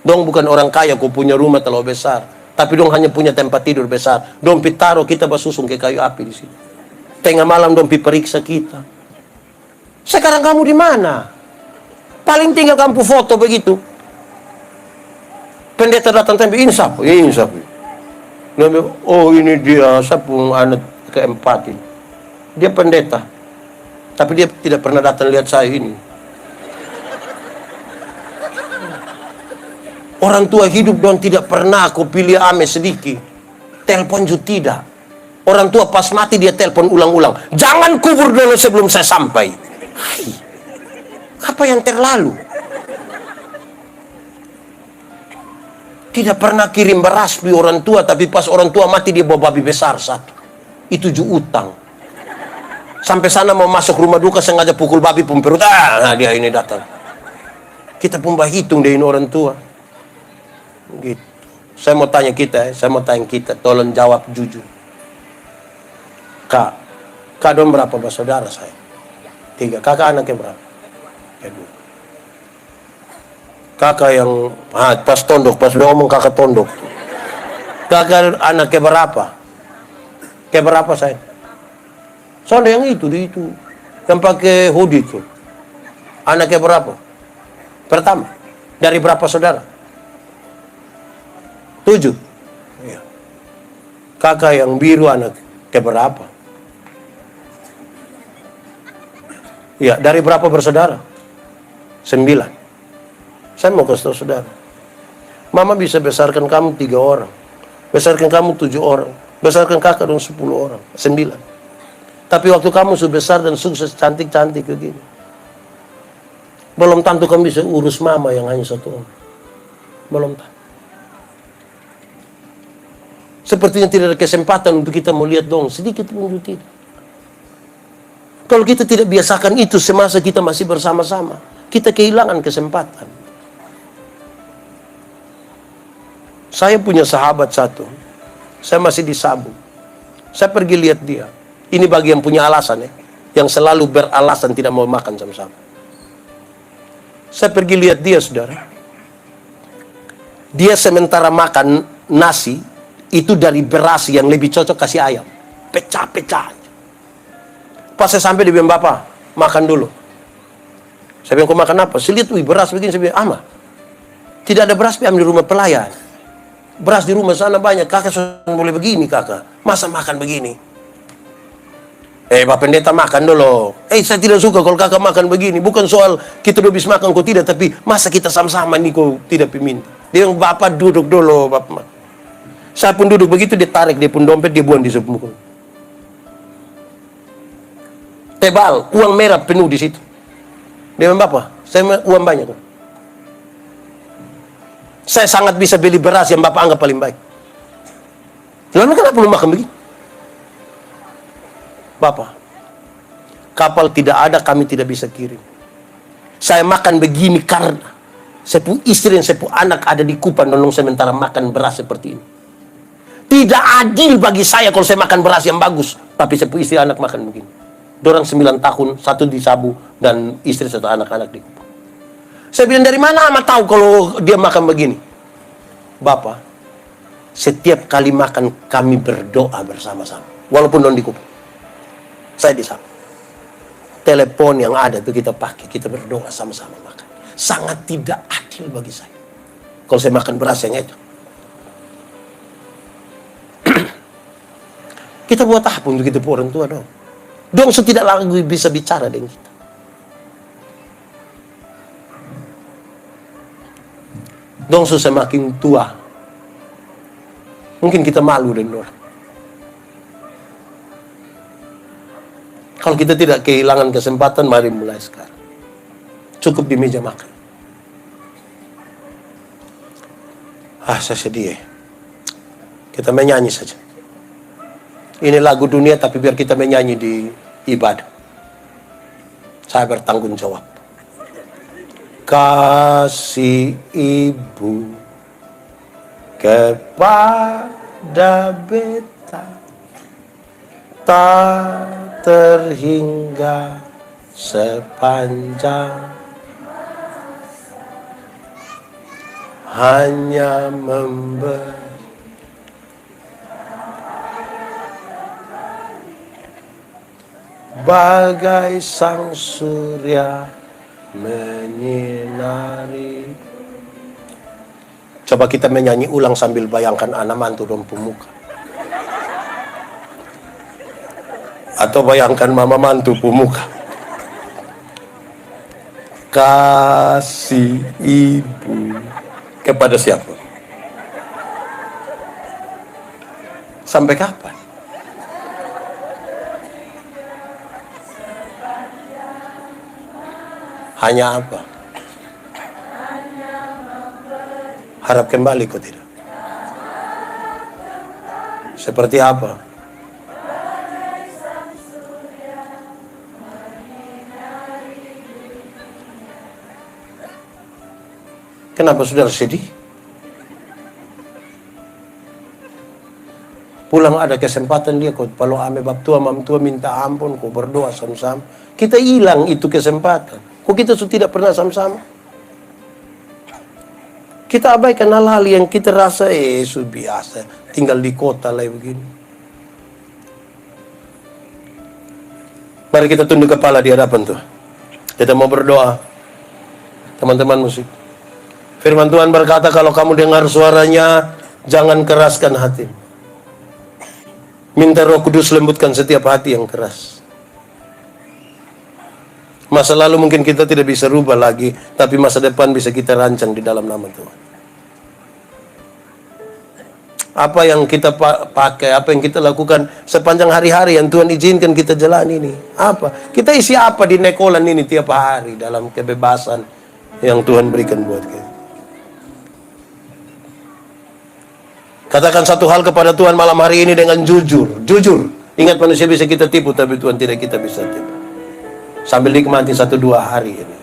Dong bukan orang kaya, kau punya rumah terlalu besar. Tapi dong hanya punya tempat tidur besar. Dong pitaro kita basusung ke kayu api di sini. Tengah malam dong periksa kita. Sekarang kamu di mana? Paling tinggal kamu foto begitu. Pendeta datang tempe, ini siapa? Ini siapa? Oh ini dia, siapa anak keempat ini. Dia pendeta. Tapi dia tidak pernah datang lihat saya ini. Orang tua hidup dong tidak pernah aku pilih ame sedikit. Telepon juga tidak. Orang tua pas mati dia telepon ulang-ulang. Jangan kubur dulu sebelum saya sampai. Hai, apa yang terlalu? Tidak pernah kirim beras di orang tua, tapi pas orang tua mati dia bawa babi besar satu. Itu juga utang. Sampai sana mau masuk rumah duka sengaja pukul babi pun perut. Nah dia ini datang. Kita pun hitung deh ini orang tua. Gitu. Saya mau tanya kita, tolong jawab jujur. Kak dong berapa bersaudara saya? 3. Kakak anaknya berapa? 2. Kakak yang pas tondok, pas udah ngomong kakak tondok. Kakak anaknya berapa? Kayak berapa saya? Soalnya yang itu yang pakai hoodie itu. Anaknya berapa? Pertama. Dari berapa saudara? 7. Iya. Kakak yang biru anak keberapa? Ya, dari berapa bersaudara? 9. Saya mau kasih tahu saudara. Mama bisa besarkan kamu 3 orang. Besarkan kamu 7 orang. Besarkan kakak dong 10 orang. 9. Tapi waktu kamu sudah besar dan sukses cantik-cantik begini. Belum tentu kamu bisa urus mama yang hanya 1 orang. Belum tentu. Sepertinya tidak ada kesempatan untuk kita melihat dong, sedikit pun juga tidak. Kalau kita tidak biasakan itu semasa kita masih bersama-sama, kita kehilangan kesempatan. Saya punya sahabat satu, saya masih di Sabu. Saya pergi lihat dia. Ini bagi yang punya alasan ya, yang selalu beralasan tidak mau makan sama-sama. Saya pergi lihat dia, saudara. Dia sementara makan nasi, itu dari beras yang lebih cocok kasih ayam. Pecah-pecah. Pas saya sampai, dia bilang, "Bapak, makan dulu." Saya bilang, "Kau makan apa?" Saya lihat, wih, beras begini. Saya bilang, "Ama, tidak ada beras di rumah pelayan. Beras di rumah sana banyak. Kakak sudah boleh begini, kakak. Masa makan begini?" Pak Pendeta, makan dulu. Saya tidak suka kalau kakak makan begini. Bukan soal kita udah bisa makan, kau tidak. Tapi masa kita sama-sama nih, kau tidak minta. Dia bilang, "Bapak duduk dulu, Bapak." Saya pun duduk begitu, dia tarik, dia pun dompet, dia buang di sebelah muka. Tebal, uang merah penuh di situ. Dia bilang, "Bapak, saya uang banyak. Saya sangat bisa beli beras yang Bapak anggap paling baik. Lalu kenapa lu makan begini?" "Bapak, kapal tidak ada, kami tidak bisa kirim. Saya makan begini karena saya punya istri dan saya punya anak ada di Kupang, dan sementara makan beras seperti ini. Tidak adil bagi saya kalau saya makan beras yang bagus, tapi saya punya istri anak makan begini. Dorang 9 tahun, 1 di Sabu, dan istri 1 anak-anak di Kupang." Saya bilang, "Dari mana Ama tahu kalau dia makan begini?" "Bapak, setiap kali makan kami berdoa bersama-sama, walaupun non di Kupang. Saya di sana. Telepon yang ada itu kita pakai, kita berdoa sama-sama makan. Sangat tidak adil bagi saya kalau saya makan beras yang itu." Kita buat apa untuk kita orang tua dong? Dong tidak lagi bisa bicara dengan kita. Dong semakin tua, mungkin kita malu dengan orang. Kalau kita tidak kehilangan kesempatan, mari mulai sekarang. Cukup di meja makan. Saya sedih. Kita menyanyi saja. Ini lagu dunia, tapi biar kita menyanyi di ibadah. Saya bertanggung jawab. Kasih ibu kepada beta tak terhingga sepanjang, hanya memberi bagai sang surya menyinari. Coba kita menyanyi ulang sambil bayangkan anak mantu dan pemuka. Atau bayangkan mama mantu pemuka. Kasih ibu kepada siapa? Sampai kapan? Hanya apa? Harap kembali kau tidak? Seperti apa? Kenapa saudara sedih? Pulang ada kesempatan dia, kau kalau ame bab tua, mam tua minta ampun, kau berdoa sama-sama. Kita hilang itu kesempatan. Kok kita sudah tidak pernah sama-sama? Kita abaikan hal-hal yang kita rasa sudah biasa. Tinggal di kota lah begini. Mari kita tunduk kepala di hadapan Tuhan. Kita mau berdoa. Teman-teman musik. Firman Tuhan berkata, kalau kamu dengar suaranya, jangan keraskan hati. Minta Roh Kudus lembutkan setiap hati yang keras. Masa lalu mungkin kita tidak bisa rubah lagi, tapi masa depan bisa kita rancang di dalam nama Tuhan. Apa yang kita pakai, apa yang kita lakukan sepanjang hari-hari yang Tuhan izinkan kita jalani ini. Apa? Kita isi apa di nekolan ini tiap hari dalam kebebasan yang Tuhan berikan buat kita. Katakan satu hal kepada Tuhan malam hari ini dengan jujur. Jujur. Ingat, manusia bisa kita tipu, tapi Tuhan tidak kita bisa tipu. Sambil nikmati 1-2 hari ini.